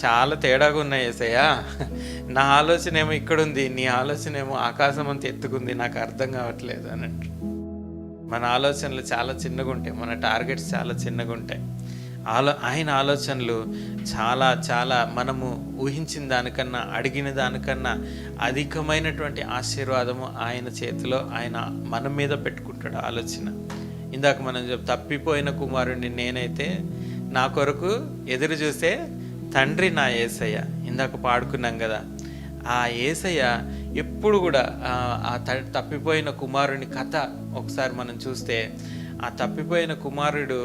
చాలా తేడాగా ఉన్నాయి యేసయ్యా. నా ఆలోచన ఏమో ఇక్కడుంది, నీ ఆలోచన ఏమో ఆకాశం అంత ఎత్తుకుంది, నాకు అర్థం కావట్లేదు అన్నట్టు. మన ఆలోచనలు చాలా చిన్నగా ఉంటాయి, మన టార్గెట్స్ చాలా చిన్నగా ఉంటాయి. ఆయన ఆలోచనలు చాలా చాలా మనము ఊహించిన దానికన్నా, అడిగిన దానికన్నా అధికమైనటువంటి ఆశీర్వాదము ఆయన చేతిలో ఆయన మన మీద పెట్టుకుంటాడు ఆలోచన. ఇందాక మనం తప్పిపోయిన కుమారుడిని నేనైతే నా కొరకు ఎదురు చూసే తండ్రి నా యేసయ్య. ఇందాక పాడుకున్నాం కదా, ఆ యేసయ్య ఎప్పుడు కూడా ఆ తప్పిపోయిన కుమారుని కథ ఒకసారి మనం చూస్తే, ఆ తప్పిపోయిన కుమారుడు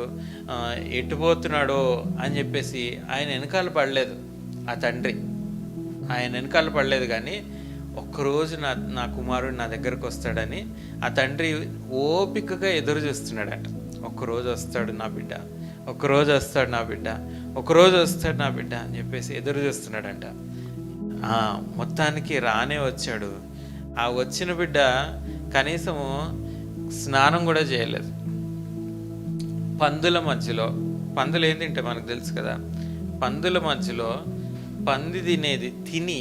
ఎటుపోతున్నాడో అని చెప్పేసి ఆయన వెనకాల పడలేదు, ఆ తండ్రి ఆయన వెనకాల పడలేదు. కానీ ఒక్కరోజు నా కుమారుడు నా దగ్గరకు వస్తాడని ఆ తండ్రి ఓపికగా ఎదురు చూస్తున్నాడట. ఒక్కరోజు వస్తాడు నా బిడ్డ, ఒకరోజు వస్తాడు నా బిడ్డ, ఒకరోజు వస్తాడు నా బిడ్డ అని చెప్పేసి ఎదురు చూస్తున్నాడంట. మొత్తానికి రానే వచ్చాడు. ఆ వచ్చిన బిడ్డ కనీసము స్నానం కూడా చేయలేదు. పందుల మధ్యలో, పందులు ఏం తింటే మనకు తెలుసు కదా, పందుల మధ్యలో పంది తిని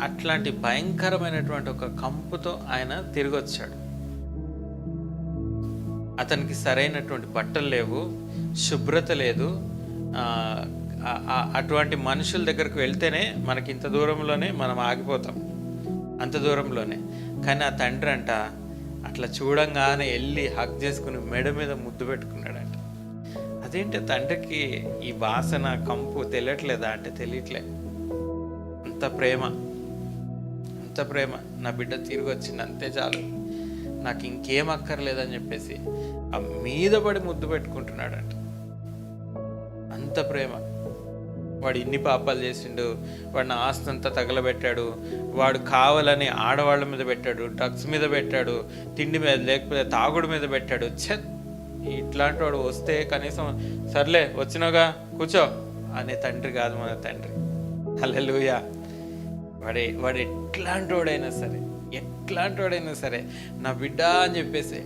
అట్లాంటి భయంకరమైనటువంటి ఒక కంపుతో ఆయన తిరిగి వచ్చాడు. అతనికి సరైనటువంటి బట్టలు లేవు, శుభ్రత లేదు. అటువంటి మనుషుల దగ్గరకు వెళ్తేనే మనకి ఇంత దూరంలోనే మనం ఆగిపోతాం, అంత దూరంలోనే. కానీ ఆ తండ్రి అంట అట్లా చూడంగానే వెళ్ళి హగ్ చేసుకుని మెడ మీద ముద్దు పెట్టుకున్నాడంట. అదేంటి తండ్రికి ఈ వాసన కంపు తెలియట్లేదా అంటే తెలియట్లే. అంత ప్రేమ, అంత ప్రేమ. నా బిడ్డ తిరిగి వచ్చింది అంతే చాలు, నాకు ఇంకేం అక్కర్లేదని చెప్పేసి ఆ మీద పడి ముద్దు పెట్టుకుంటున్నాడంట. అంత ప్రేమ. వాడు ఇన్ని పాపాలు చేసిండు, వాడిని ఆస్తి అంతా తగలబెట్టాడు, వాడు కావాలని ఆడవాళ్ళ మీద పెట్టాడు, డ్రగ్స్ మీద పెట్టాడు, తిండి మీద లేకపోతే తాగుడు మీద పెట్టాడు. ఇట్లాంటి వాడు వస్తే కనీసం సర్లే వచ్చినాగా కూర్చో అనే తండ్రి కాదు మన తండ్రి. హల్లెలూయా. వాడు ఎట్లాంటి వాడైనా సరే నా బిడ్డ అని చెప్పేసి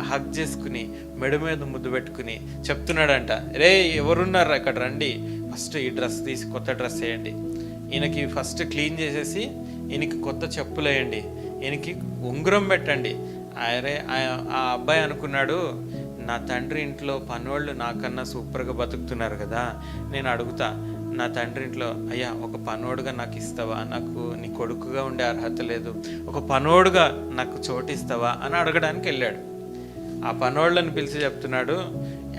హగ్ చేసుకుని మెడ మీద ముద్దు పెట్టుకుని చెప్తున్నాడంట, రే ఎవరున్నారు అక్కడ రండి, ఫస్ట్ ఈ డ్రెస్ తీసి కొత్త డ్రెస్ వేయండి, ఈయనకి ఫస్ట్ క్లీన్ చేసేసి ఈయనకి కొత్త చెప్పులు వేయండి, ఈయనకి ఉంగరం పెట్టండి. అరే ఆ అబ్బాయి అనుకున్నాడు, నా తండ్రి ఇంట్లో పనోళ్ళు నాకన్నా సూపర్గా బతుకుతున్నారు కదా, నేను అడుగుతా నా తండ్రి ఇంట్లో, అయ్యా ఒక పనోడుగా నాకు ఇస్తావా, నాకు నీ కొడుకుగా ఉండే అర్హత లేదు, ఒక పనోడుగా నాకు చోటు ఇస్తావా అని అడగడానికి వెళ్ళాడు. ఆ పనోళ్ళని పిలిచి చెప్తున్నాడు,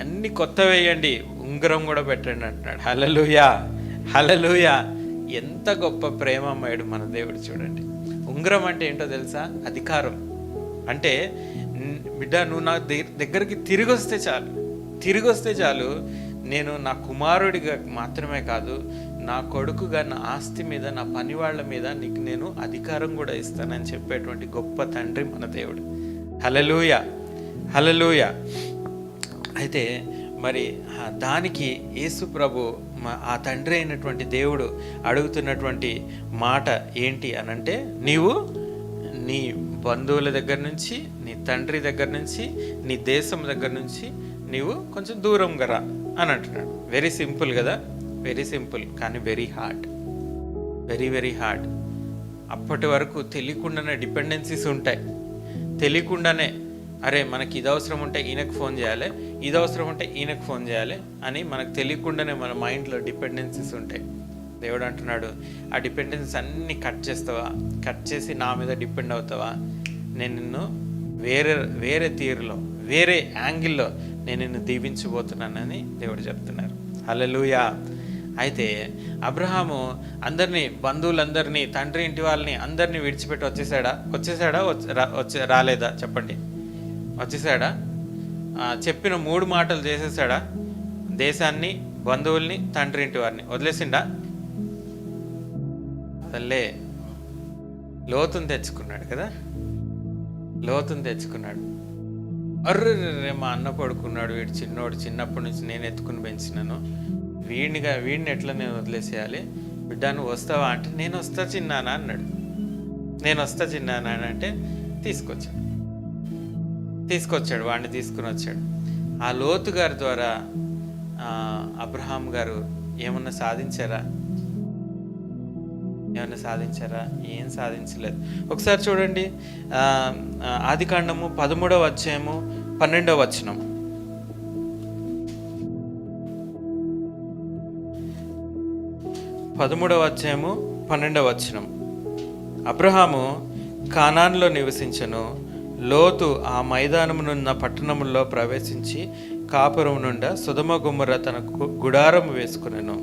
అన్ని కొత్త వేయండి, ఉంగరం కూడా పెట్టండి అంటున్నాడు. హల్లెలూయా, హల్లెలూయా. ఎంత గొప్ప ప్రేమమయుడు మన దేవుడు చూడండి. ఉంగరం అంటే ఏంటో తెలుసా? అధికారం. అంటే బిడ్డ నువ్వు నా దగ్గరికి తిరిగి వస్తే చాలు, నేను నా కుమారుడిగా మాత్రమే కాదు, నా కొడుకుగా నా ఆస్తి మీద, నా పని వాళ్ళ మీద నీకు నేను అధికారం కూడా ఇస్తానని చెప్పేటువంటి గొప్ప తండ్రి మన దేవుడు. హల్లెలూయా, హల్లెలూయా. అయితే మరి దానికి యేసు ప్రభు ఆ తండ్రి అయినటువంటి దేవుడు అడుగుతున్నటువంటి మాట ఏంటి అనంటే, నీవు నీ బంధువుల దగ్గర నుంచి, నీ తండ్రి దగ్గర నుంచి, నీ దేశం దగ్గర నుంచి నీవు కొంచెం దూరంగా రా అని అంటున్నాడు. వెరీ సింపుల్ కదా, వెరీ సింపుల్, కానీ వెరీ హార్డ్, వెరీ హార్డ్. అప్పటి వరకు తెలియకుండానే డిపెండెన్సీస్ ఉంటాయి. తెలియకుండానే అరే మనకి ఇది అవసరం ఉంటే ఈయనకు ఫోన్ చేయాలి, ఇది అవసరం ఉంటే ఈయనకు ఫోన్ చేయాలి అని మనకు తెలియకుండానే మన మైండ్లో డిపెండెన్సీస్ ఉంటాయి. దేవుడు అంటున్నాడు, ఆ డిపెండెన్సీస్ అన్నీ కట్ చేస్తావా, కట్ చేసి నా మీద డిపెండ్ అవుతావా, నేను నిన్ను వేరే తీరులో, వేరే యాంగిల్లో నేను నిన్ను దీవించబోతున్నానని దేవుడు చెప్తున్నారు. హల్లెలూయా. అయితే అబ్రహాము అందరినీ, బంధువులందరినీ, తండ్రి ఇంటి వాళ్ళని అందరినీ విడిచిపెట్టి వచ్చేసాడా రాలేదా చెప్పండి? వచ్చేసాడా? చెప్పిన 3 మాటలు చేసేసాడా? దేశాన్ని, బంధువుల్ని, తండ్రి ఇంటి వారిని వదిలేసిండా? అదల్లే లోతుని తెచ్చుకున్నాడు కదా, లోతుని తెచ్చుకున్నాడు. అర్రే మా అన్న పడుకున్నాడు, వీడు చిన్నోడు, చిన్నప్పటి నుంచి నేను ఎత్తుకుని పెంచినాను, వీడిని ఎట్లా నేను వదిలేసేయాలి, బిడ్డ నువ్వు వస్తావా అంటే, నేను వస్తా చిన్నానా అన్నాడు. నేను వస్తా చిన్నానా అని అంటే తీసుకొచ్చాడు, వాడిని తీసుకుని వచ్చాడు. ఆ లోతు గారి ద్వారా అబ్రహాం గారు ఏమన్నా సాధించారా? ఏం సాధించలేదు. ఒకసారి చూడండి, ఆదికాండము 13వ అధ్యాయము 12వ వచనం. 13వ అధ్యాయము 12వ వచనం. అబ్రహాము కానానులో నివసించెను, లోతు ఆ మైదానమునున్న పట్టణములో ప్రవేశించి కాపురం నుండా సొదొమ గొమొర్రా తన గుడారము వేసుకునెను.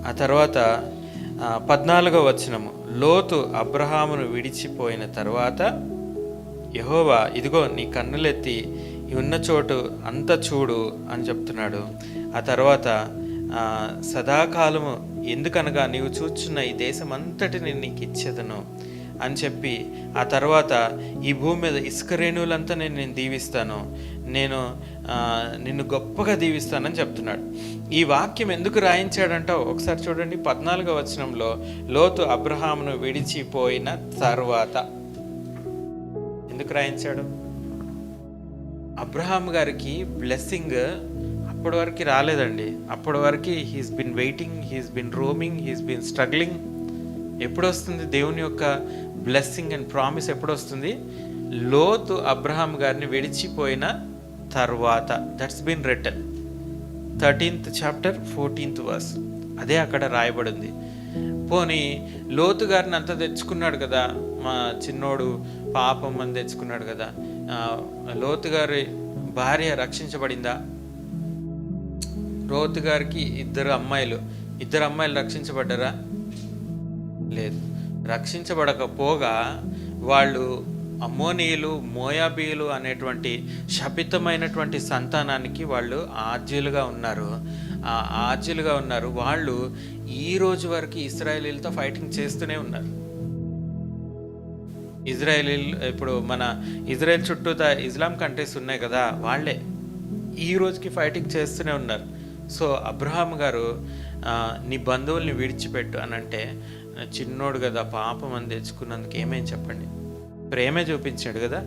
ఆ తర్వాత 14వ వచనము, లోతు అబ్రహామును విడిచిపోయిన తర్వాత యెహోవా ఇదిగో నీ కన్నులెత్తి ఉన్న చోటు అంత చూడు అని చెప్తున్నాడు. ఆ తర్వాత సదాకాలము ఎందుకనగా నీవు చూచున్న ఈ దేశం అంతటిని నీకు ఇచ్చేదను అని చెప్పి, ఆ తర్వాత ఈ భూమి మీద ఇసుక రేణువులంతా నేను దీవిస్తాను, నేను నిన్ను గొప్పగా దీవిస్తానని చెప్తున్నాడు. ఈ వాక్యం ఎందుకు రాయించాడంటావు? ఒకసారి చూడండి 14వ వచనంలో, లోతు అబ్రహామును విడిచిపోయిన తర్వాత ఎందుకు రాయించాడు? అబ్రహాం గారికి బ్లెస్సింగ్ అప్పటి వరకు రాలేదండి. అప్పటి వరకు he's been waiting, he's been roaming, he's been struggling. ఎప్పుడు వస్తుంది దేవుని యొక్క బ్లెస్సింగ్ అండ్ ప్రామిస్? ఎప్పుడు వస్తుంది? లోతు అబ్రహాం గారిని విడిచిపోయిన తర్వాత. That's been written 13th chapter 14th verse. అదే అక్కడ రాయబడింది. పోనీ లోతు గారిని అంతా తెచ్చుకున్నాడు కదా, మా చిన్నోడు పాపం అని తెచ్చుకున్నాడు కదా, లోతు గారి భార్య రక్షించబడిందా? లోతు గారికి ఇద్దరు అమ్మాయిలు రక్షించబడ్డారా? లేదు. రక్షించబడకపోగా వాళ్ళు అమ్మోనీయులు, మోయాబీయులు అనేటువంటి శపితమైనటువంటి సంతానానికి వాళ్ళు ఆజ్యులుగా ఉన్నారు. వాళ్ళు ఈ రోజు వరకు ఇశ్రాయేలీలతో ఫైటింగ్ చేస్తూనే ఉన్నారు. ఇప్పుడు మన ఇజ్రాయెల్ చుట్టూ ఇస్లాం కంట్రీస్ ఉన్నాయి కదా, వాళ్ళే ఈ రోజుకి ఫైటింగ్ చేస్తూనే ఉన్నారు. సో అబ్రహాం గారు నీ బంధువుల్ని విడిచిపెట్టు అని అంటే, చిన్నోడు కదా పాపం అని తెచ్చుకున్నందుకు ఏమేం చెప్పండి? ప్రేమే చూపించాడు కదా,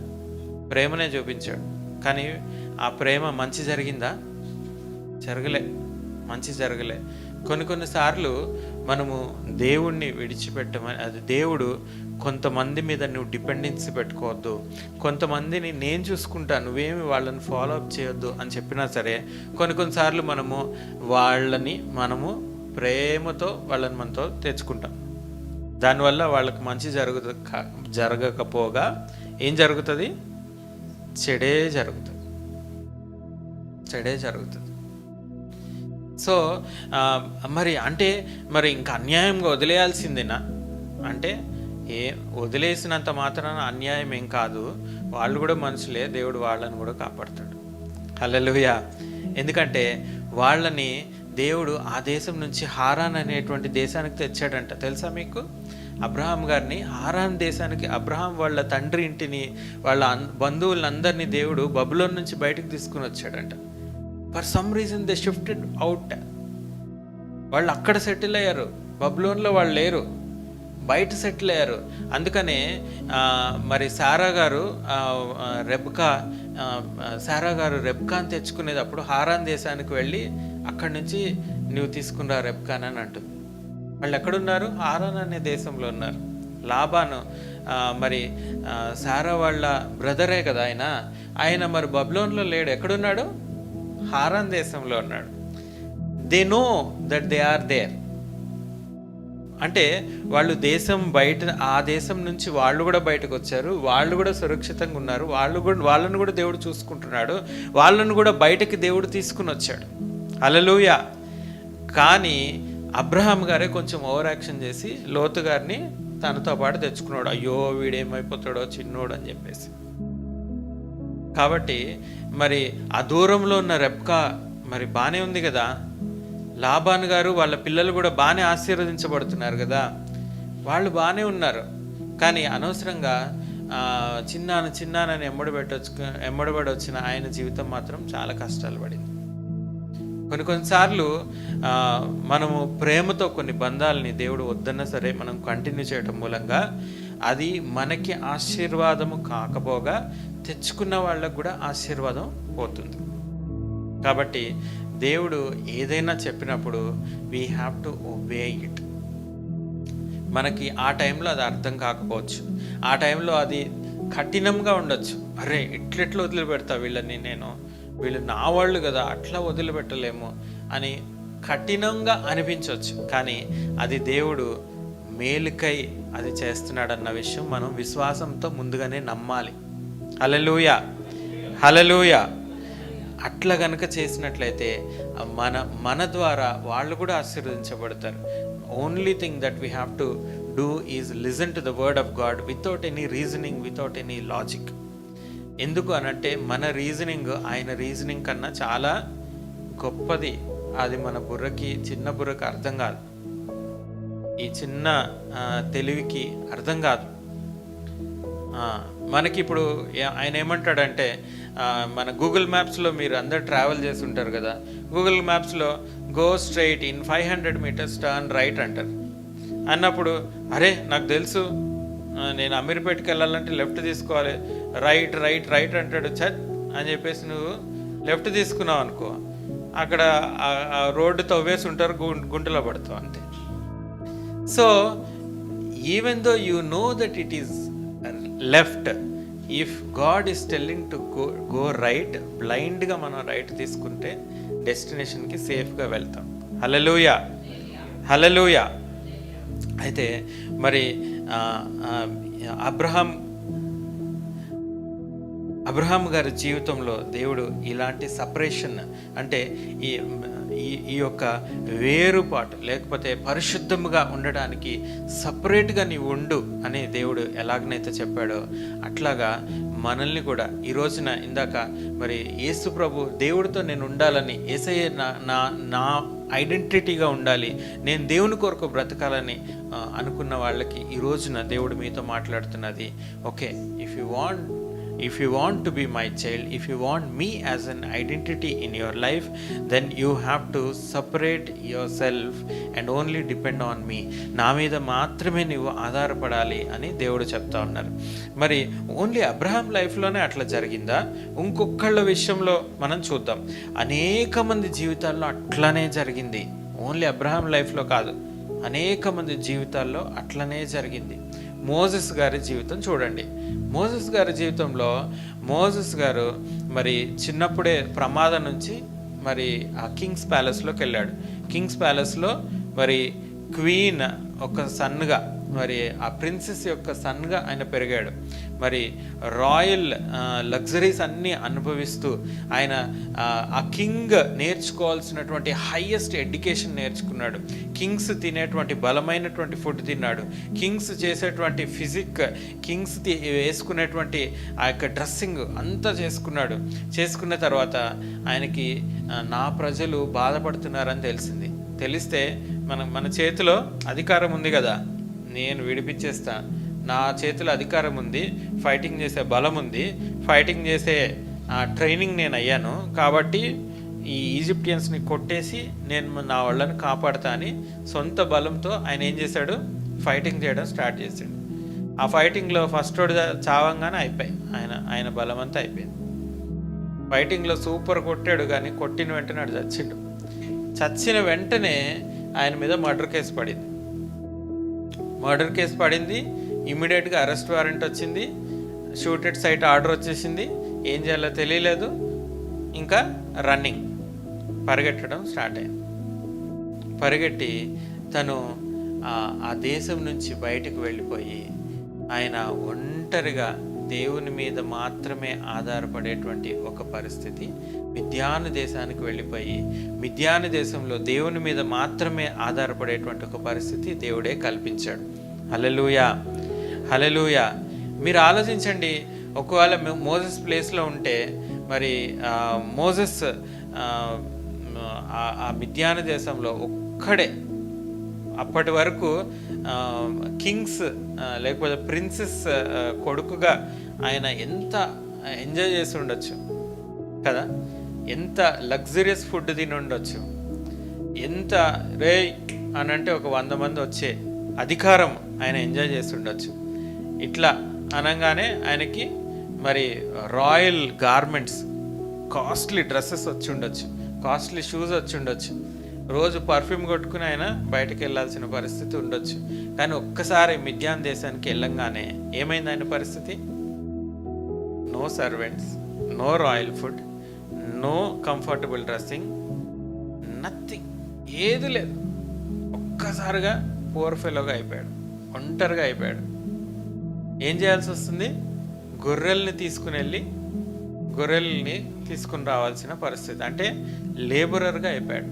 ప్రేమనే చూపించాడు. కానీ ఆ ప్రేమ మంచి జరిగిందా? మంచి జరగలే. కొన్నిసార్లు మనము దేవుణ్ణి విడిచిపెట్టమని, అది దేవుడు కొంతమంది మీద నువ్వు డిపెండెన్సీ పెట్టుకోవద్దు, కొంతమందిని నేను చూసుకుంటాను, నువ్వేమి వాళ్ళని ఫాలో అప్ చేయొద్దు అని చెప్పినా సరే, కొన్నిసార్లు మనము ప్రేమతో వాళ్ళని మనతో తెచ్చుకుంటాం. దానివల్ల వాళ్ళకి మంచి జరగకపోగా ఏం జరుగుతుంది? చెడే జరుగుతుంది. సో మరి ఇంకా అన్యాయంగా వదిలేయాల్సిందేనా అంటే, వదిలేసినంత మాత్రాన అన్యాయం ఏం కాదు. వాళ్ళు కూడా మనుషులే, దేవుడు వాళ్ళని కూడా కాపాడుతాడు. హల్లెలూయా. ఎందుకంటే వాళ్ళని దేవుడు ఆ దేశం నుంచి హారాన్ అనేటువంటి దేశానికి తెచ్చాడంట. తెలుసా మీకు? అబ్రహాం గారిని హారాన్ దేశానికి, అబ్రహాం వాళ్ళ తండ్రి ఇంటిని, వాళ్ళ బంధువులందరినీ దేవుడు బబులోన్ నుంచి బయటకు తీసుకుని వచ్చాడంట. For some reason they shifted out. వాళ్ళు అక్కడ సెటిల్ అయ్యారు, బబులోన్లో వాళ్ళు లేరు, బయట సెటిల్ అయ్యారు. అందుకనే మరి సారా గారు రెబ్కాని తెచ్చుకునేటప్పుడు హారాన్ దేశానికి వెళ్ళి అక్కడి నుంచి నువ్వు తీసుకున్నా రెబ్కాన్ అని అంటుంది. వాళ్ళు ఎక్కడున్నారు? హారాన్ అనే దేశంలో ఉన్నారు. లాబాను మరి సారా వాళ్ళ బ్రదరే కదా ఆయన మరి బబులోన్లో లేడు. ఎక్కడున్నాడు? హారాన్ దేశంలో ఉన్నాడు. They know that they are there. అంటే వాళ్ళు ఆ దేశం నుంచి వాళ్ళు కూడా బయటకు వచ్చారు, వాళ్ళు కూడా సురక్షితంగా ఉన్నారు, వాళ్ళను కూడా దేవుడు చూసుకుంటున్నాడు, వాళ్ళను కూడా బయటకి దేవుడు తీసుకుని వచ్చాడు. హల్లెలూయా. కానీ అబ్రహాం గారే కొంచెం ఓవర్ యాక్షన్ చేసి లోతు గారిని తనతో పాటు తెచ్చుకున్నాడు. అయ్యో వీడేమైపోతాడో చిన్నోడు అని చెప్పేసి. కాబట్టి మరి ఆ దూరంలో ఉన్న రెబ్కా మరి బాగానే ఉంది కదా, లాబాన్ గారు వాళ్ళ పిల్లలు కూడా బాగానే ఆశీర్వదించబడుతున్నారు కదా, వాళ్ళు బాగానే ఉన్నారు. కానీ అనవసరంగా చిన్నానని ఎమ్మడబడి వచ్చిన ఆయన జీవితం మాత్రం చాలా కష్టాలు పడింది. కొన్నిసార్లు మనము ప్రేమతో కొన్ని బంధాలని దేవుడు వద్దన్నా సరే మనం కంటిన్యూ చేయటం మూలంగా అది మనకి ఆశీర్వాదము కాకపోగా తెచ్చుకున్న వాళ్ళకు కూడా ఆశీర్వాదం పోతుంది. కాబట్టి దేవుడు ఏదైనా చెప్పినప్పుడు we have to obey it. మనకి ఆ టైంలో అది అర్థం కాకపోవచ్చు, ఆ టైంలో అది కఠినంగా ఉండొచ్చు. అరే ఎట్లెట్లా వదిలిపెడతా వీళ్ళని, వీళ్ళు నా వాళ్ళు కదా, అట్లా వదిలిపెట్టలేము అని కఠినంగా అనిపించవచ్చు. కానీ అది దేవుడు మేలుకై అది చేస్తున్నాడన్న విషయం మనం విశ్వాసంతో ముందుగానే నమ్మాలి. హల్లెలూయా, హల్లెలూయా. అట్లా కనుక చేసినట్లయితే మన ద్వారా వాళ్ళు కూడా ఆశీర్వదించబడతారు. Only thing that we have to do is listen to the word of God without any reasoning, without any logic. ఎందుకు అనంటే మన రీజనింగ్ ఆయన రీజనింగ్ కన్నా చాలా గొప్పది. అది మన చిన్న బుర్రకి అర్థం కాదు, ఈ చిన్న తెలివికి అర్థం కాదు. మనకి ఇప్పుడు ఆయన ఏమంటాడంటే, మన గూగుల్ మ్యాప్స్లో మీరు అందరు ట్రావెల్ చేసి ఉంటారు కదా, గూగుల్ మ్యాప్స్లో go straight in 500 meters turn right అంటారు. అన్నప్పుడు అరే నాకు తెలుసు, నేను అమీర్పేట్కి వెళ్ళాలంటే లెఫ్ట్ తీసుకోవాలి, రైట్ రైట్ రైట్ అంటాడు. అని చెప్పేసి నువ్వు లెఫ్ట్ తీసుకున్నావు అనుకో, అక్కడ ఆ రోడ్డు తవ్వేసి ఉంటారు, గుంటలో పడతావు అంతే. So even though you know that it is left, if God is telling to go right, బ్లైండ్గా మనం రైట్ తీసుకుంటే డెస్టినేషన్కి సేఫ్గా వెళ్తాం. హల్లెలూయా, హల్లెలూయా. అయితే మరి అబ్రహాం గారి జీవితంలో దేవుడు ఇలాంటి సపరేషన్, అంటే ఈ యొక్క వేరుపాటు, లేకపోతే పరిశుద్ధముగా ఉండడానికి సపరేట్గా నీవు ఉండు అని దేవుడు ఎలాగనైతే చెప్పాడో, అట్లాగా మనల్ని కూడా ఈ రోజున ఇందాక మరి యేసు ప్రభు దేవుడితో నేను ఉండాలని, యేసయ్య నా ఐడెంటిటీగా ఉండాలి, నేను దేవుని కొరకు బ్రతకాలని అనుకున్న వాళ్ళకి ఈ రోజున దేవుడు మీతో మాట్లాడుతున్నది, okay, if you want to be my child, if you want me as an identity in your life, then you have to separate yourself and only depend on me. నా మీద మాత్రమే నువ్వు ఆధారపడాలి అని దేవుడు చెప్తా ఉన్నారు. మరి ఓన్లీ అబ్రహాం లైఫ్లోనే అట్లా జరిగిందా? ఇంకొకళ్ళ విషయంలో మనం చూద్దాం. అనేక మంది జీవితాల్లో అట్లనే జరిగింది. ఓన్లీ అబ్రహాం లైఫ్లో కాదు, అనేక మంది జీవితాల్లో అట్లనే జరిగింది. మోసెస్ గారి జీవితం చూడండి. మోసెస్ గారి జీవితంలో మోసెస్ గారు మరి చిన్నప్పుడే ప్రమాదం నుంచి మరి ఆ కింగ్స్ ప్యాలెస్లోకి వెళ్ళాడు. కింగ్స్ ప్యాలెస్లో మరి క్వీన్ ఒక సన్గా, మరి ఆ ప్రిన్సెస్ యొక్క సన్గా ఆయన పెరిగాడు. మరి రాయల్ లగ్జరీస్ అన్నీ అనుభవిస్తూ ఆయన ఆ కింగ్ నేర్చుకోవాల్సినటువంటి హైయెస్ట్ ఎడ్యుకేషన్ నేర్చుకున్నాడు. కింగ్స్ తినేటువంటి బలమైనటువంటి ఫుడ్ తిన్నాడు. కింగ్స్ చేసేటువంటి ఫిజిక్, కింగ్స్ వేసుకునేటువంటి ఆ యొక్క డ్రెస్సింగ్ అంతా చేసుకున్నాడు. చేసుకున్న తర్వాత ఆయనకి నా ప్రజలు బాధపడుతున్నారని తెలిస్తే మన చేతిలో అధికారం ఉంది కదా, నేను విడిపించేస్తా, నా చేతిలో అధికారం ఉంది, ఫైటింగ్ చేసే బలం ఉంది, ఫైటింగ్ చేసే ట్రైనింగ్ నేను అయ్యాను, కాబట్టి ఈ ఈజిప్టియన్స్ని కొట్టేసి నేను నా వాళ్ళని కాపాడుతా అని సొంత బలంతో ఆయన ఏం చేశాడు, ఫైటింగ్ చేయడం స్టార్ట్ చేశాడు. ఆ ఫైటింగ్లో ఫస్ట్ రోడ్ చావంగానే అయిపోయి ఆయన బలం అంతా అయిపోయింది. ఫైటింగ్లో సూపర్ కొట్టాడు, కానీ కొట్టిన వెంటనే చచ్చిండు. చచ్చిన వెంటనే ఆయన మీద మర్డర్ కేసు పడింది. ఇమ్మీడియట్గా అరెస్ట్ వారెంట్ వచ్చింది, షూటెడ్ సైట్ ఆర్డర్ వచ్చేసింది. ఏం చేయాలో తెలియలేదు, ఇంకా రన్నింగ్, పరిగెట్టడం స్టార్ట్ అయింది. పరిగెట్టి తను ఆ దేశం నుంచి బయటకు వెళ్ళిపోయి ఆయన ఒంటరిగా దేవుని మీద మాత్రమే ఆధారపడేటువంటి ఒక పరిస్థితి, మిద్యాను దేశానికి వెళ్ళిపోయి మిద్యాను దేశంలో దేవుని మీద మాత్రమే ఆధారపడేటువంటి ఒక పరిస్థితి దేవుడే కల్పించాడు. హల్లెలూయా, హల్లెలూయా. మీరు ఆలోచించండి, ఒకవేళ మోసెస్ ప్లేస్లో ఉంటే మరి మోసెస్ ఆ మిద్యాను దేశంలో ఒక్కడే, అప్పటి వరకు కింగ్స్ లేకపోతే ప్రిన్సెస్ కొడుకుగా ఆయన ఎంత ఎంజాయ్ చేసి ఉండొచ్చు కదా, ఎంత లగ్జరియస్ ఫుడ్ తిని ఉండొచ్చు, ఎంత రే అని అంటే ఒక 100 మంది వచ్చే అధికారం ఆయన ఎంజాయ్ చేసి ఉండొచ్చు. ఇట్లా అనగానే ఆయనకి మరి రాయల్ గార్మెంట్స్, కాస్ట్లీ డ్రెస్సెస్ వచ్చి ఉండొచ్చు, కాస్ట్లీ షూస్ వచ్చి ఉండొచ్చు, రోజు పర్ఫ్యూమ్ కొట్టుకుని ఆయన బయటకు వెళ్ళాల్సిన పరిస్థితి ఉండొచ్చు. కానీ ఒక్కసారి మిద్యాన్ దేశానికి వెళ్ళంగానే ఏమైంది ఆయన పరిస్థితి? No servants, no royal food, no comfortable dressing, nothing, ఏది లేదు. ఒక్కసారిగా పూర్ ఫెలోగా అయిపోయాడు, ఒంటరిగా అయిపోయాడు. ఏం చేయాల్సి వస్తుంది? గొర్రెల్ని తీసుకుని రావాల్సిన పరిస్థితి, అంటే లేబరర్గా అయిపోయాడు.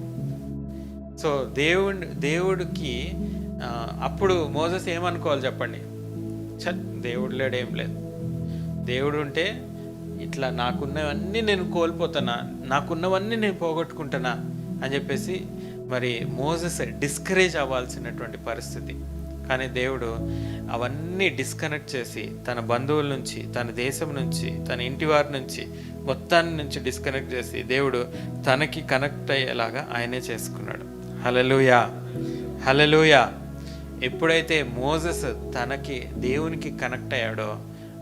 సో దేవుడికి అప్పుడు మోసెస్ ఏమనుకోవాలి చెప్పండి? దేవుడు లేడు, ఏం లేదు. దేవుడు ఉంటే ఇట్లా నాకున్నవన్నీ నేను కోల్పోతానా, నాకున్నవన్నీ నేను పోగొట్టుకుంటానా అని చెప్పేసి మరి మోసెస్ డిస్కరేజ్ అవ్వాల్సినటువంటి పరిస్థితి. కానీ దేవుడు అవన్నీ డిస్కనెక్ట్ చేసి తన బంధువుల నుంచి, తన దేశం నుంచి, తన ఇంటి వారి నుంచి, మొత్తాన్ని నుంచి డిస్కనెక్ట్ చేసి దేవుడు తనకి కనెక్ట్ అయ్యేలాగా ఆయనే చేసుకున్నాడు. హల్లెలూయా, హల్లెలూయా. ఎప్పుడైతే మోసెస్ తనకి దేవునికి కనెక్ట్ అయ్యాడో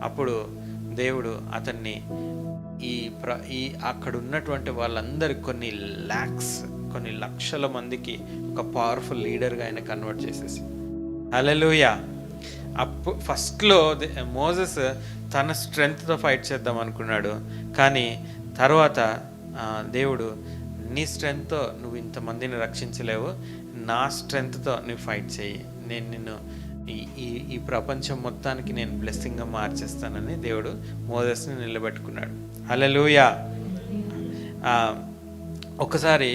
అప్పుడు దేవుడు అతన్ని ఈ ఈ అక్కడ ఉన్నటువంటి వాళ్ళందరికి కొన్ని లక్షల మందికి ఒక పవర్ఫుల్ లీడర్గా ఆయన కన్వర్ట్ చేసేసి. హల్లెలూయా. ఫస్ట్లో మోసెస్ తన స్ట్రెంగ్త్తో ఫైట్ చేద్దాం అనుకున్నాడు, కానీ తర్వాత దేవుడు, నీ స్ట్రెంగ్త్తో నువ్వు ఇంతమందిని రక్షించలేవు, నా స్ట్రెంగ్త్తో నువ్వు ఫైట్ చేయి, నేను నిన్ను ఈ ప్రపంచం మొత్తానికి నేను బ్లెస్సింగ్గా మార్చేస్తానని దేవుడు మోసెస్ని నిలబెట్టుకున్నాడు. హల్లెలూయా. ఒకసారి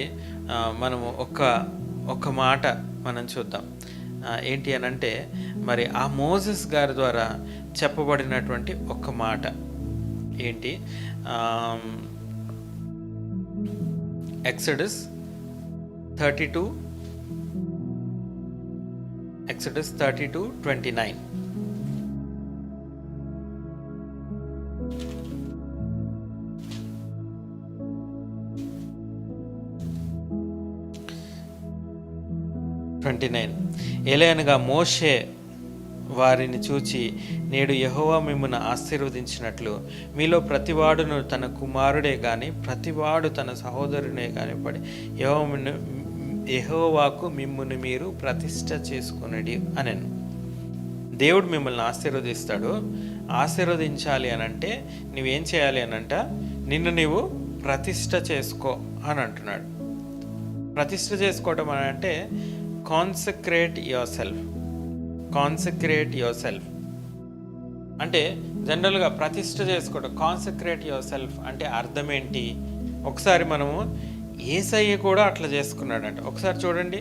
మనము ఒక మాట మనం చూద్దాం. ఏంటి అని అంటే, మరి ఆ మోసెస్ గారి ద్వారా చెప్పబడినటువంటి ఒక మాట ఏంటి? ఎక్సడస్ 32:29. ఏలయనగా మోషే వారిని చూచి, నేడు యెహోవా మిమ్మును ఆశీర్వదించినట్లు మీలో ప్రతివాడును తన కుమారుడే గాని ప్రతివాడు తన సహోదరునే కాని పడి యెహోవాకు మిమ్మును మీరు ప్రతిష్ఠ చేసుకొనడి అనెను. దేవుడు మిమ్మల్ని ఆశీర్వదిస్తాడు. ఆశీర్వదించాలి అనంటే నువ్వేం చేయాలి అనంట, నిన్ను నీవు ప్రతిష్ఠ చేసుకో అని అంటున్నాడు. ప్రతిష్ఠ చేసుకోవటం అని అంటే కాన్సక్రేట్ యువర్ సెల్ఫ్ అంటే జనరల్గా ప్రతిష్ఠ చేసుకోవడం. కాన్సక్రేట్ యువర్ సెల్ఫ్ అంటే అర్థం ఏంటి? ఒకసారి మనము యేసయ్య కూడా అట్లా చేసుకున్నాడంట. ఒకసారి చూడండి,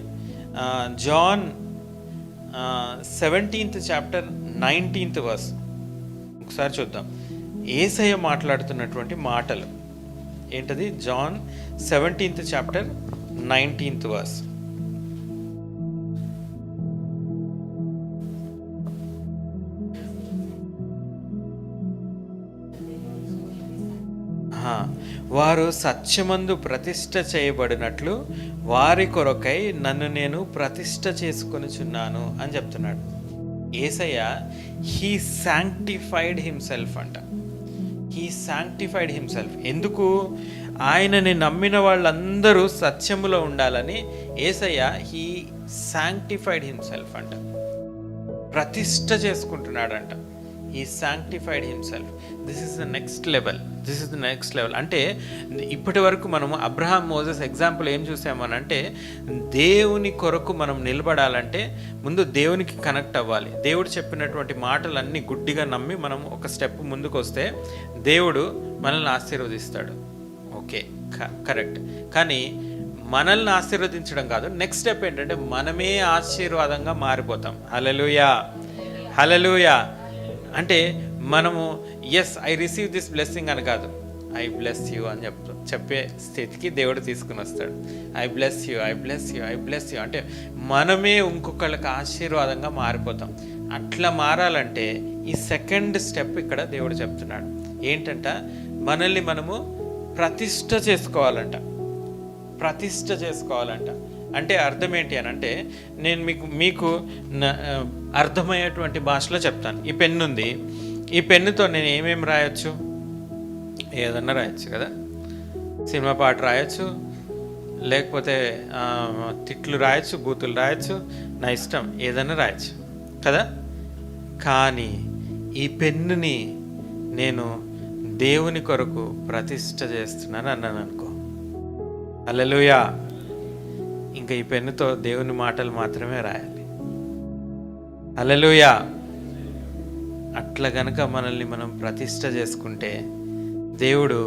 John 17th chapter 19th verse ఒకసారి చూద్దాం. యేసయ్య మాట్లాడుతున్నటువంటి మాటలు ఏంటది? John 17th chapter 19th verse. వారు సత్యమందు ప్రతిష్ఠ చేయబడినట్లు వారి కొరకై నన్ను నేను ప్రతిష్ఠ చేసుకొనుచున్నాను అని చెప్తున్నాడు. యేసయ్య హీ శాంక్టిఫైడ్ హిమ్సెల్ఫ్ అంట. He sanctified himself. ఎందుకు? ఆయనని నమ్మిన వాళ్ళందరూ సత్యములో ఉండాలని యేసయ్య హీ శాంక్టిఫైడ్ హిమ్సెల్ఫ్ అంట. ప్రతిష్ఠ చేసుకుంటున్నాడంట. He sanctified himself. This is the next level. అంటే ఇప్పటి వరకు మనము అబ్రహాం, మోసెస్ ఎగ్జాంపుల్ ఏం చూసామనంటే, దేవుని కొరకు మనం నిలబడాలంటే ముందు దేవునికి కనెక్ట్ అవ్వాలి. దేవుడు చెప్పినటువంటి మాటలన్నీ గుడ్డిగా నమ్మి మనం ఒక స్టెప్ ముందుకు వస్తే దేవుడు మనల్ని ఆశీర్వదిస్తాడు. Okay, correct. కానీ మనల్ని ఆశీర్వదించడం కాదు, నెక్స్ట్ స్టెప్ ఏంటంటే మనమే ఆశీర్వాదంగా మారిపోతాం. హల్లెలూయా. అంటే మనము ఐ రిసీవ్ దిస్ బ్లెస్సింగ్ అని కాదు, ఐ బ్లెస్ యూ అని చెప్పే స్థితికి దేవుడు తీసుకుని వస్తాడు. ఐ బ్లెస్ యూ అంటే మనమే ఇంకొకళ్ళకి ఆశీర్వాదంగా మారిపోతాం. అట్లా మారాలంటే ఈ సెకండ్ స్టెప్ ఇక్కడ దేవుడు చెప్తున్నాడు. ఏంటంట? మనల్ని మనము ప్రతిష్ఠ చేసుకోవాలంట. అంటే అర్థం ఏంటి అని అంటే, నేను మీకు అర్థమయ్యేటువంటి భాషలో చెప్తాను. ఈ పెన్ను ఉంది, ఈ పెన్నుతో నేను ఏమేమి రాయొచ్చు? ఏదన్నా రాయొచ్చు కదా. సినిమా పాట రాయొచ్చు, లేకపోతే తిట్లు రాయొచ్చు, బూతులు రాయొచ్చు, నా ఇష్టం ఏదన్నా రాయొచ్చు కదా. కానీ ఈ పెన్నుని నేను దేవుని కొరకు ప్రతిష్ఠ చేస్తున్నాను అన్నాను అనుకో, హల్లెలూయా, ఇంకా ఈ పెన్నుతో దేవుని మాటలు మాత్రమే రాయాలి. హల్లెలూయా. అట్లా గనక మనల్ని మనం ప్రతిష్ఠ చేసుకుంటే దేవుడు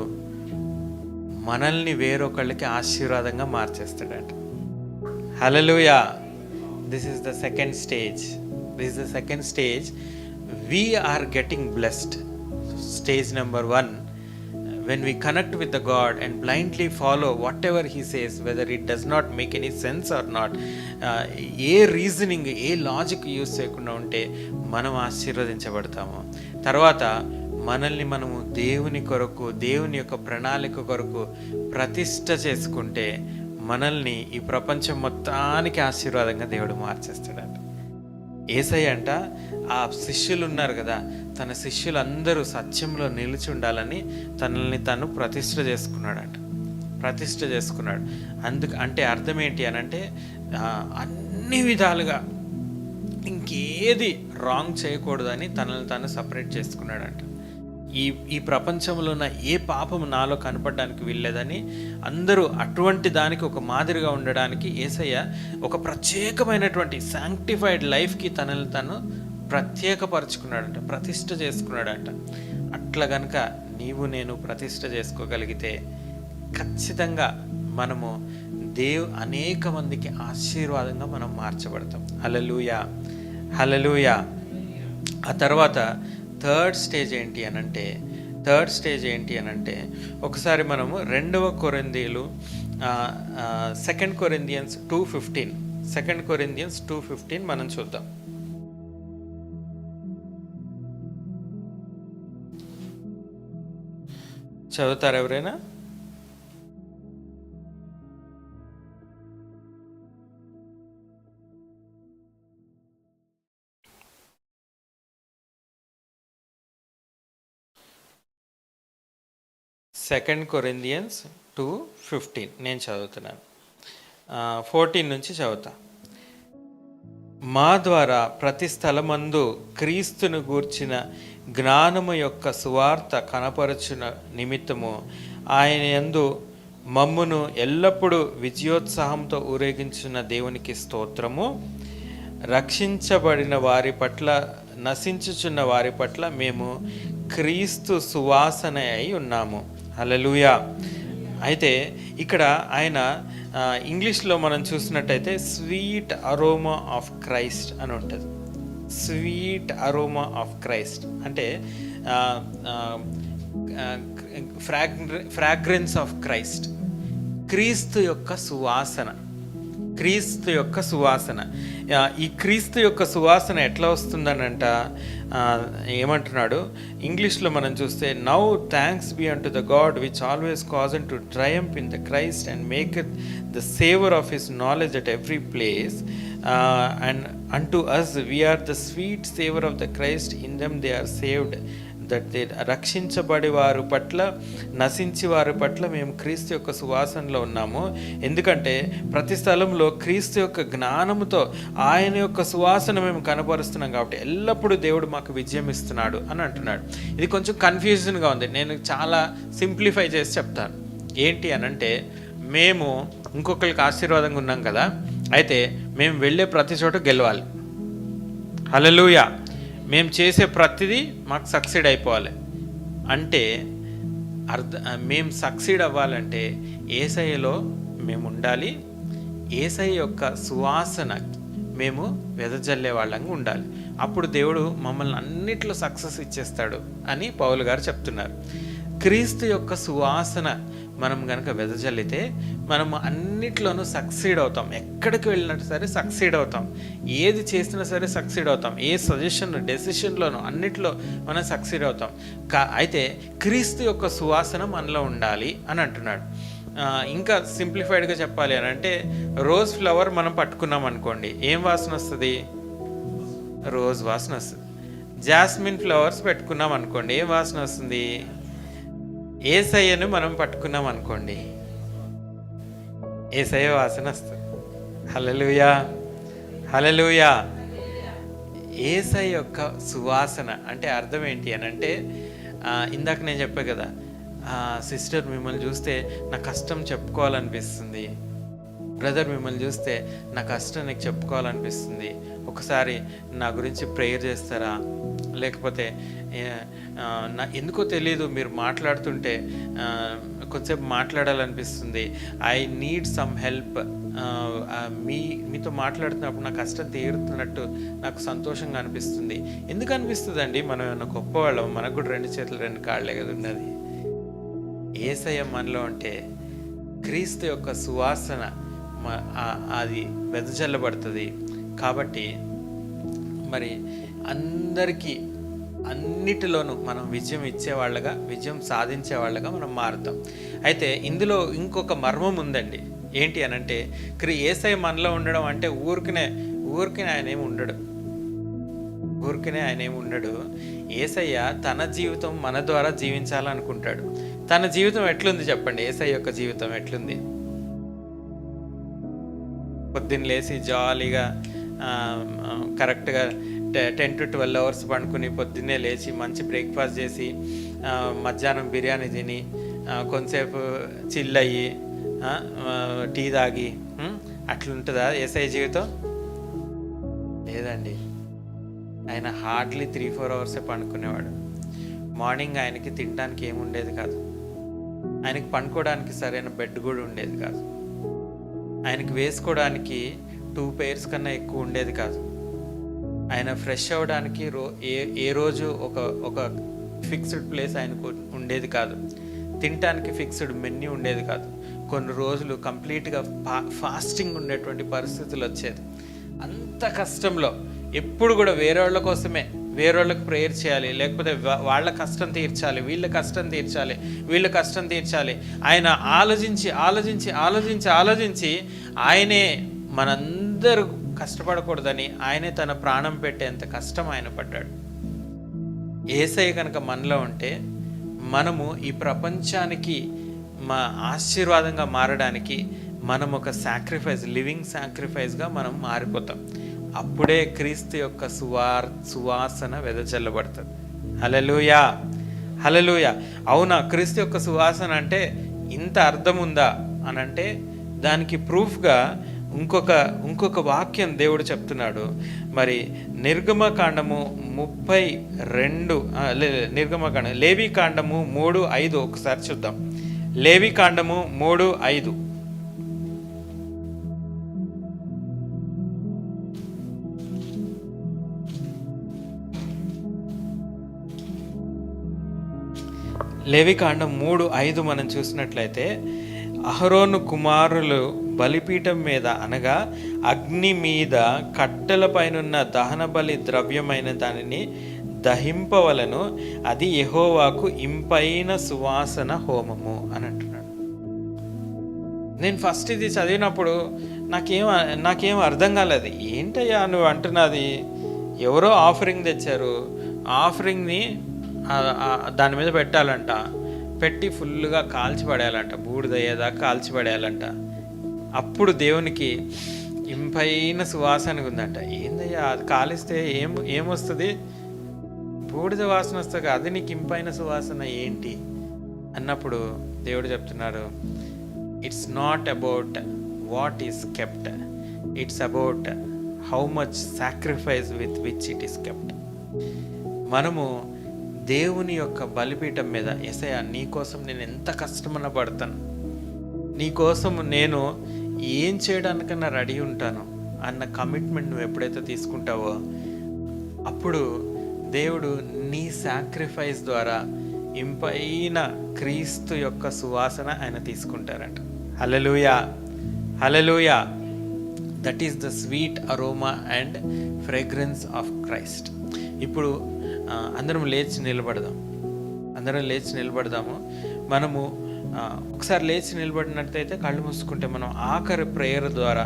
మనల్ని వేరొకళ్ళకి ఆశీర్వాదంగా మార్చేస్తాడట. Hallelujah. This is the second stage. We are getting blessed. Stage number 1, when we connect with the God and blindly follow whatever he says, whether it does not make any sense or not, A reasoning, A logic use చేయకుండా ఉంటే మనం ఆశీర్వదించబడతాము. తర్వాత మనల్ని మనము దేవుని కొరకు, దేవుని యొక్క ప్రణాళిక కొరకు ప్రతిష్ఠ చేసుకుంటే మనల్ని ఈ ప్రపంచం మొత్తానికి ఆశీర్వాదంగా దేవుడు మార్చేస్తాడట. యేసయ్య అంట ఆ శిష్యులు ఉన్నారు కదా, తన శిష్యులందరూ సత్యంలో నిలిచి ఉండాలని తనల్ని తను ప్రతిష్ఠ చేసుకున్నాడు. అంటే అర్థం ఏంటి అని అంటే అన్ని విధాలుగా ఇంకేది రాంగ్ చేయకూడదని తనని తాను సపరేట్ చేసుకున్నాడంట. ఈ ప్రపంచంలో ఉన్న ఏ పాపము నాలో కనపడడానికి వీల్లేదని, అందరూ అటువంటి దానికి ఒక మాదిరిగా ఉండడానికి యేసయ్య ఒక ప్రత్యేకమైనటువంటి శాంక్టిఫైడ్ లైఫ్కి తనని తను ప్రత్యేకపరుచుకున్నాడంట, ప్రతిష్ఠ చేసుకున్నాడంట. అట్లా గనక నీవు నేను ప్రతిష్ఠ చేసుకోగలిగితే ఖచ్చితంగా మనము అనేక మందికి ఆశీర్వాదంగా మనం మార్చబడతాం. హల్లెలూయా, హల్లెలూయా. ఆ తర్వాత థర్డ్ స్టేజ్ ఏంటి అనంటే ఒకసారి మనము 2 కొరింథీయులు 2 కొరింథియన్స్ 2:15 మనం చూద్దాం. చదువుతారు ఎవరైనా? సెకండ్ కొరింథియన్స్ 2:15 నేను చదువుతున్నాను. 14 నుంచి చదువుతా. మా ద్వారా ప్రతి స్థలమందు క్రీస్తును గూర్చిన జ్ఞానము యొక్క సువార్త కనపరచున నిమిత్తము ఆయన యందు మమ్మును ఎల్లప్పుడూ విజయోత్సాహంతో ఊరేగించిన దేవునికి స్తోత్రము. రక్షించబడిన వారి పట్ల, నశించుచున్న వారి పట్ల మేము క్రీస్తు సువాసన అయి ఉన్నాము. హల్లెలూయా. అయితే ఇక్కడ ఆయన ఇంగ్లీష్లో మనం చూసినట్టయితే స్వీట్ అరోమా ఆఫ్ క్రైస్ట్ అని ఉంటుంది. స్వీట్ అరోమా ఆఫ్ క్రైస్ట్ అంటే ఫ్రాగ్రెన్స్ ఆఫ్ క్రైస్ట్, క్రీస్తు యొక్క సువాసన. ఈ క్రీస్తు యొక్క సువాసన ఎట్లా వస్తుందనంట ఏమంటున్నాడు ఇంగ్లీష్లో మనం చూస్తే, now thanks be unto the God which always causeth to triumph in the Christ and make it the savour of his knowledge at every place and unto us we are the sweet savour of the Christ, in them they are saved. That they రక్షించబడి వారి పట్ల, నశించి వారి పట్ల మేము క్రీస్తు యొక్క సువాసనలో ఉన్నాము. ఎందుకంటే ప్రతి స్థలంలో క్రీస్తు యొక్క జ్ఞానముతో ఆయన యొక్క సువాసన మేము కనపరుస్తున్నాం కాబట్టి ఎల్లప్పుడూ దేవుడు మాకు విజయం ఇస్తున్నాడు అని అంటున్నాడు. ఇది కొంచెం కన్ఫ్యూజన్గా ఉంది, నేను చాలా సింప్లిఫై చేసి చెప్తాను. ఏంటి అనంటే, మేము ఇంకొకరికి ఆశీర్వాదంగా ఉన్నాం కదా, అయితే మేము వెళ్ళే ప్రతి చోట గెలవాలి. హల్లెలూయా. మేము చేసే ప్రతిదీ మాకు సక్సీడ్ అయిపోవాలి. అంటే మేము సక్సీడ్ అవ్వాలంటే యేసయ్యలో మేము ఉండాలి, యేసయ్య యొక్క సువాసన మేము వెదజల్లే వాళ్ళంగా ఉండాలి. అప్పుడు దేవుడు మమ్మల్ని అన్నిట్లో సక్సెస్ ఇచ్చేస్తాడు అని పౌలు గారు చెప్తున్నారు. క్రీస్తు యొక్క సువాసన మనం కనుక వెదజల్లితే మనము అన్నిట్లోనూ సక్సీడ్ అవుతాం. ఎక్కడికి వెళ్ళినా సరే సక్సీడ్ అవుతాం, ఏది చేసినా సరే సక్సీడ్ అవుతాం, ఏ డెసిషన్లోనూ అన్నిట్లో మనం సక్సీడ్ అవుతాం. అయితే క్రీస్తు యొక్క సువాసన మనలో ఉండాలి అని అంటున్నాడు. ఇంకా సింప్లిఫైడ్గా చెప్పాలి అని అంటే, రోజ్ ఫ్లవర్ మనం పట్టుకున్నాం అనుకోండి, ఏం వాసన వస్తుంది? రోజ్ వాసన వస్తుంది. జాస్మిన్ ఫ్లవర్స్ పెట్టుకున్నాం అనుకోండి, ఏం వాసన వస్తుంది? యేసయ్యను మనం పట్టుకున్నాం అనుకోండి, యేసయ్య వాసన వస్తుంది. హల్లెలూయా, హల్లెలూయా. యేసయ్య యొక్క సువాసన అంటే అర్థం ఏంటి అని అంటే, ఇందాక నేను చెప్పాను కదా, సిస్టర్ మిమ్మల్ని చూస్తే నా కష్టం చెప్పుకోవాలనిపిస్తుంది, బ్రదర్ మిమ్మల్ని చూస్తే నా కష్టం నీకు చెప్పుకోవాలనిపిస్తుంది, ఒకసారి నా గురించి ప్రేయర్ చేస్తారా? లేకపోతే ఎందుకో తెలీదు మీరు మాట్లాడుతుంటే కొంచెంసేపు మాట్లాడాలనిపిస్తుంది, ఐ నీడ్ సమ్ హెల్ప్, మీతో మాట్లాడుతున్నప్పుడు నా కష్టం తీరుతున్నట్టు నాకు సంతోషంగా అనిపిస్తుంది. ఎందుకు అనిపిస్తుంది అండి? మనం ఏమన్నా గొప్పవాళ్ళం? మనకు కూడా 2 చేతులు 2 కాళ్ళే కదా ఉన్నది. యేసయ్య మనలో ఉంటే క్రీస్తు యొక్క సువాసన అది వెదజల్లబడుతుంది. కాబట్టి మరి అందరికీ అన్నిటిలోనూ మనం విజయం ఇచ్చేవాళ్ళగా, విజయం సాధించేవాళ్ళగా మనం మారుతాం. అయితే ఇందులో ఇంకొక మర్మం ఉందండి. ఏంటి అనంటే, యేసయ్య మనలో ఉండడం అంటే ఊరికినే ఆయన ఏమి ఉండడు. ఊరికనే ఆయన ఏమి ఉండడు. యేసయ్య తన జీవితం మన ద్వారా జీవించాలనుకుంటాడు. తన జీవితం ఎట్లుంది చెప్పండి? యేసయ్య యొక్క జీవితం ఎట్లుంది? పొద్దున్న లేచి జాలీగా కరెక్ట్గా 10 to 12 hours పండుకుని పొద్దున్నే లేచి మంచి బ్రేక్ఫాస్ట్ చేసి మధ్యాహ్నం బిర్యానీ తిని కొంతసేపు చిల్ అయ్యి టీ తాగి అట్లుంటుందా యేసయ్య జీవితం? లేదండి. ఆయన హార్డ్లీ 3-4 hours పండుకునేవాడు. మార్నింగ్ ఆయనకి తినడానికి ఏముండేది కాదు. ఆయనకి పండుకోవడానికి సరైన బెడ్ కూడా ఉండేది కాదు. ఆయనకి వేసుకోవడానికి 2 pairs కన్నా ఎక్కువ ఉండేది కాదు. ఆయన ఫ్రెష్ అవ్వడానికి ఏ రోజు ఒక ఫిక్స్డ్ ప్లేస్ ఆయనకు ఉండేది కాదు. తినటానికి ఫిక్స్డ్ మెన్యూ ఉండేది కాదు. కొన్ని రోజులు కంప్లీట్గా ఫాస్టింగ్ ఉండేటువంటి పరిస్థితులు వచ్చేది. అంత కష్టంలో ఎప్పుడు కూడా వేరేవాళ్ళ కోసమే, వేరేవాళ్ళకి ప్రేయర్ చేయాలి, లేకపోతే వాళ్ళ కష్టం తీర్చాలి, వీళ్ళ కష్టం తీర్చాలి, వీళ్ళ కష్టం తీర్చాలి. ఆయన ఆలోచించి ఆలోచించి ఆలోచించి ఆలోచించి ఆయనే మనందరూ కష్టపడకూడదని ఆయనే తన ప్రాణం పెట్టేంత కష్టం ఆయన పడ్డాడు. యేసయ్య కనుక మనలో ఉంటే మనము ఈ ప్రపంచానికి ఆశీర్వాదంగా మారడానికి మనం ఒక సాక్రిఫైస్, లివింగ్ సాక్రిఫైస్గా మనం మారిపోతాం. అప్పుడే క్రీస్తు యొక్క సువాసన వెదజల్లబడుతుంది. హల్లెలూయా, హల్లెలూయా. అవునా, క్రీస్తు యొక్క సువాసన అంటే ఇంత అర్థం ఉందా అని అంటే దానికి ప్రూఫ్గా ఇంకొక వాక్యం దేవుడు చెప్తున్నాడు. మరి నిర్గమకాండము 32 లేవీకాండము 3:5 ఒకసారి చూద్దాం. లేవీకాండము 3:5. లేవీకాండం 3:5 మనం చూసినట్లయితే, అహరోను కుమారులు బలిపీఠం మీద అనగా అగ్ని మీద కట్టెల పైనున్న దహన బలి ద్రవ్యమైన దానిని దహింపవలను, అది యెహోవాకు ఇంపైన సువాసన హోమము అని అంటున్నాడు. నేను ఫస్ట్ ఇది చదివినప్పుడు నాకేం అర్థం కాలేదు. ఏంటయ్యా నువ్వు అంటున్నది? ఎవరో ఆఫరింగ్ తెచ్చారు, ఆఫరింగ్ని దాని మీద పెట్టాలంట, పెట్టి ఫుల్గా కాల్చిపడేయాలంట, బూడిదయ్యేదాకా కాల్చిపడేయాలంట. అప్పుడు దేవునికి ఇంపైన సువాసన ఉందంట. ఏందయ్యా అది కాలిస్తే ఏమొస్తుంది? బూడిద వాసన వస్తుంది, అది నీకు ఇంపైన సువాసన ఏంటి అన్నప్పుడు దేవుడు చెప్తున్నారు, it's not about what is kept, it's about how much sacrifice with which it is kept. మనము దేవుని యొక్క బలిపీఠం మీద, యేసయ్యా నీకోసం నేను ఎంత కష్టమన్నా పడతాను, నీకోసం నేను ఏం చేయడానికన్నా రెడీ ఉంటాను అన్న కమిట్మెంట్ నువ్వు ఎప్పుడైతే తీసుకుంటావో అప్పుడు దేవుడు నీ సాక్రిఫైస్ ద్వారా ఇంపైన క్రీస్తు యొక్క సువాసన ఆయన తీసుకుంటారంట. Hallelujah, hallelujah. That is the sweet aroma and fragrance of Christ. ఇప్పుడు అందరం లేచి నిలబడదాము. మనము ఒకసారి లేచి నిలబడినట్టయితే కళ్ళు మూసుకుంటే మనం ఆఖరి ప్రేయర్ ద్వారా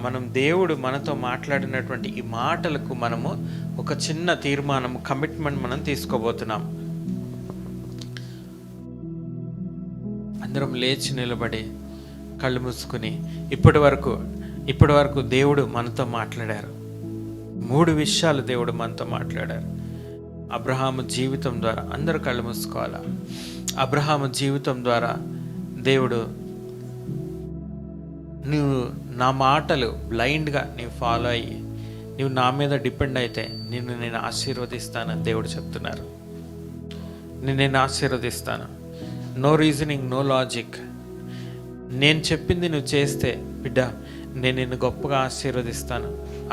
మనం దేవుడు మనతో మాట్లాడినటువంటి ఈ మాటలకు మనము ఒక చిన్న తీర్మానం, కమిట్మెంట్ మనం తీసుకోబోతున్నాం. అందరం లేచి నిలబడి కళ్ళు మూసుకుని ఇప్పటి వరకు దేవుడు మనతో మాట్లాడారు. 3 విషయాలు దేవుడు మనతో మాట్లాడారు. అబ్రహాము జీవితం ద్వారా, అందరూ కళ్ళు మూసుకోవాలా. అబ్రహాము జీవితం ద్వారా దేవుడు, నువ్వు నా మాటలు బ్లైండ్గా నీవు ఫాలో అయ్యి నువ్వు నా మీద డిపెండ్ అయితే నేను ఆశీర్వదిస్తానని దేవుడు చెప్తున్నారు. నేను ఆశీర్వదిస్తాను. No reasoning, no logic. నేను చెప్పింది నువ్వు చేస్తే బిడ్డ నేను నిన్ను గొప్పగా ఆశీర్వదిస్తాను.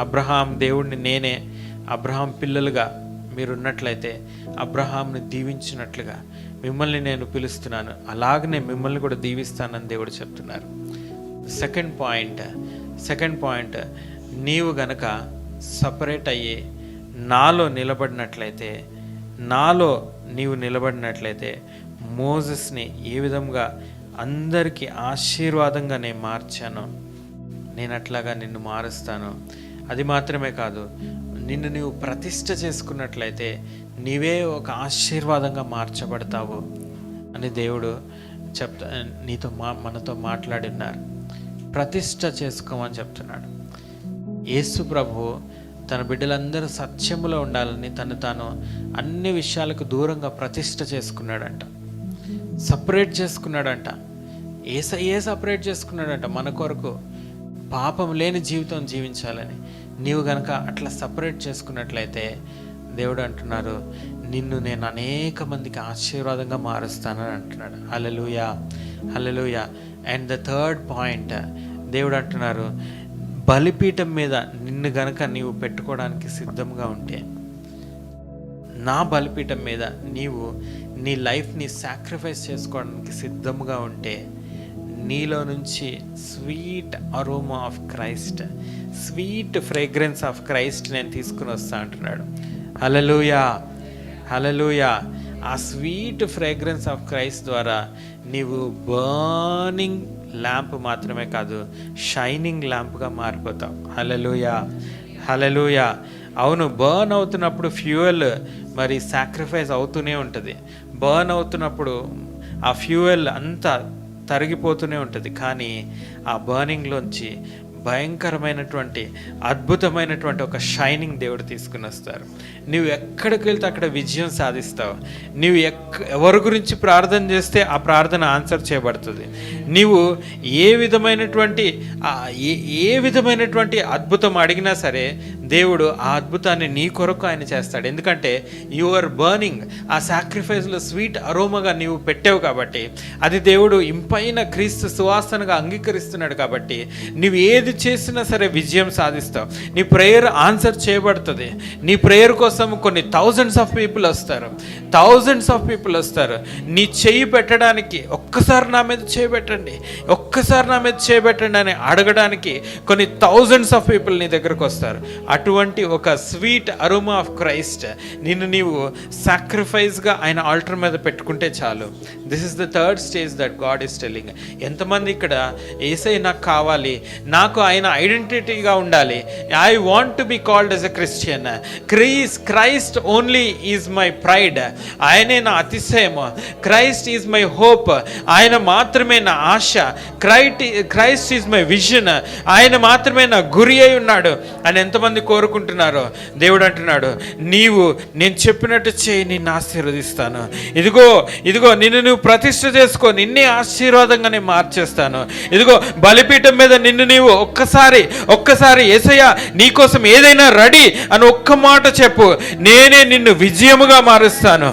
అబ్రహాం దేవుడిని నేనే, అబ్రహాం పిల్లలుగా మీరున్నట్లయితే అబ్రహాంని దీవించినట్లుగా మిమ్మల్ని నేను పిలుస్తున్నాను, అలాగనే మిమ్మల్ని కూడా దీవిస్తానని దేవుడు చెప్తున్నారు. సెకండ్ పాయింట్, నీవు గనక సపరేట్ అయ్యి నాలో నిలబడినట్లయితే మోజెస్ని ఏ విధంగా అందరికీ ఆశీర్వాదంగా నేను మార్చాను, నేను అట్లాగా నిన్ను మారుస్తాను. అది మాత్రమే కాదు, నిన్ను నీవు ప్రతిష్ఠ చేసుకున్నట్లయితే నీవే ఒక ఆశీర్వాదంగా మార్చబడతావు అని దేవుడు మనతో మాట్లాడి ఉన్నారు. ప్రతిష్ఠ చేసుకోమని చెప్తున్నాడు. యేసు ప్రభు తన బిడ్డలందరూ సత్యములో ఉండాలని తాను అన్ని విషయాలకు దూరంగా ప్రతిష్ఠ చేసుకున్నాడంట, సపరేట్ చేసుకున్నాడంట. ఏ సపరేట్ చేసుకున్నాడంట మన కొరకు పాపం లేని జీవితం జీవించాలని. నీవు గనక అట్లా సపరేట్ చేసుకున్నట్లయితే దేవుడు అంటున్నారు, నిన్ను నేను అనేక మందికి ఆశీర్వాదంగా మారుస్తానని అంటున్నాడు. హల్లెలూయా, హల్లెలూయా. అండ్ ద థర్డ్ పాయింట్, దేవుడు అంటున్నారు, బలిపీఠం మీద నిన్ను గనక నీవు పెట్టుకోవడానికి సిద్ధంగా ఉంటే, నా బలిపీఠం మీద నీవు నీ లైఫ్ని సాక్రిఫైస్ చేసుకోవడానికి సిద్ధంగా ఉంటే, నీలో నుంచి sweet aroma of Christ, sweet fragrance of Christ నేను తీసుకుని వస్తా అంటున్నాడు. హల్లెలూయా, హల్లెలూయా. ఆ స్వీట్ ఫ్రేగ్రెన్స్ ఆఫ్ క్రైస్ట్ ద్వారా నీవు బర్నింగ్ ల్యాంప్ మాత్రమే కాదు, షైనింగ్ ల్యాంప్గా మారిపోతావు. హల్లెలూయా, హల్లెలూయా. అవును, బర్న్ అవుతున్నప్పుడు ఫ్యూయల్ మరి సాక్రిఫైస్ అవుతూనే ఉంటుంది. బర్న్ అవుతున్నప్పుడు ఆ ఫ్యూయల్ అంతా తరిగిపోతూనే ఉంటుంది. కానీ ఆ బర్నింగ్లోంచి భయంకరమైనటువంటి అద్భుతమైనటువంటి ఒక షైనింగ్ దేవుడు తీసుకుని వస్తారు. నువ్వు ఎక్కడికి వెళ్తే అక్కడ విజయం సాధిస్తావు. నువ్వు ఎవరి గురించి ప్రార్థన చేస్తే ఆ ప్రార్థన ఆన్సర్ చేయబడుతుంది. నీవు ఏ విధమైనటువంటి అద్భుతం అడిగినా సరే దేవుడు ఆ అద్భుతాన్ని నీ కొరకు ఆయన చేస్తాడు. ఎందుకంటే యు ఆర్ బర్నింగ్, ఆ సాక్రిఫైస్లో స్వీట్ అరోమాగా నీవు పెట్టావు కాబట్టి, అది దేవుడు ఇంపైన క్రీస్తు సువాసనగా అంగీకరిస్తున్నాడు కాబట్టి, నువ్వు ఏది చేసినా సరే విజయం సాధిస్తావు. నీ ప్రేయర్ ఆన్సర్ చేయబడుతుంది. నీ ప్రేయర్ కోసం కొన్ని థౌజండ్స్ ఆఫ్ పీపుల్ వస్తారు. నీ చెయ్యి పెట్టడానికి, ఒక్కసారి నా మీద చేయబెట్టండి, ఒక్కసారి నా మీద చేయబెట్టండి అని అడగడానికి కొన్ని థౌజండ్స్ ఆఫ్ పీపుల్ నీ దగ్గరకు వస్తారు. అటువంటి ఒక స్వీట్ అరోమా ఆఫ్ క్రైస్ట్ నిన్ను నీవు సాక్రిఫైస్గా ఆయన ఆల్టర్ మీద పెట్టుకుంటే చాలు. This is the third stage that God is telling. ఎంతమంది ఇక్కడ యేసయ్య నాకు కావాలి, నాకు ఆయన ఐడెంటిటీగా ఉండాలి, I want to be called as a Christian, Christ only is my pride, ఆయనే నా అతిశయము, క్రైస్ట్ ఈజ్ మై హోప్, ఆయన మాత్రమే నా ఆశ, క్రైస్ట్ ఈజ్ మై విజన్, ఆయన మాత్రమే నా గురి అయి ఉన్నాడు అని ఎంతమంది కోరుకుంటున్నారో దేవుడు అంటున్నాడు, నేను చెప్పినట్టు చేయి, నిన్ను ఆశీర్వదిస్తాను. ఇదిగో నిన్ను నువ్వు ప్రతిష్ఠ చేసుకో, నిన్నే ఆశీర్వాదంగానే మార్చేస్తాను. ఇదిగో బలిపీఠం మీద నిన్ను నీవు ఒక్కసారి యేసయ్య నీకోసం ఏదైనా రెడీ అని ఒక్క మాట చెప్పు, నేనే నిన్ను విజయముగా మారుస్తాను.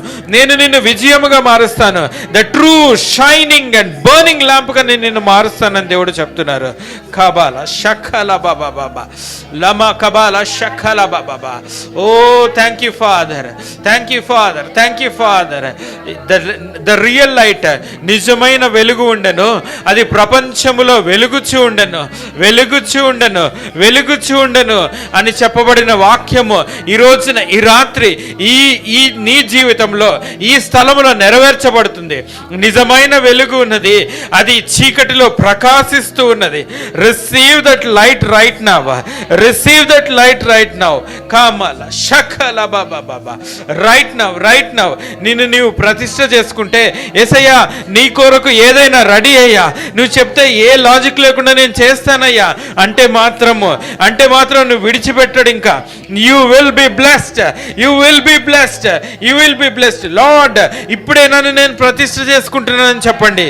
The true shining and burning ల్యాంప్గా నేను నిన్ను మారుస్తానని దేవుడు చెప్తున్నారు. కబాల షఖల బాబా లమ కబాల షఖల బాబా. Oh thank you Father. The real light, నిజమైన వెలుగు ఉండెను, అది ప్రపంచములో వెలుగుచూ ఉండెను అని చెప్పబడిన వాక్యము ఈ రోజున, ఈ రాత్రి, ఈ నీ జీవితంలో, ఈ స్థలములో నెరవేర్చబడుతుంది. నిజమైన వెలుగు ఉన్నది, అది చీకటిలో ప్రకాశిస్తూ ఉన్నది. Receive that light right now. కామల షఖల బాబా. రైట్ నౌ నిన్ను నీవు ప్రతిష్ఠ చేసుకుంటే, యేసయ్యా నీ కొరకు ఏదైనా రెడీ అయ్యా, నువ్వు చెప్తే ఏ లాజిక్ లేకుండా నేను చేస్తానయ్యా అంటే మాత్రం నువ్వు విడిచిపెట్టడు. ఇంకా you will be blessed. Lord, ఇప్పుడే నన్ను నేను ప్రతిష్ఠ చేసుకుంటున్నానని చెప్పండి.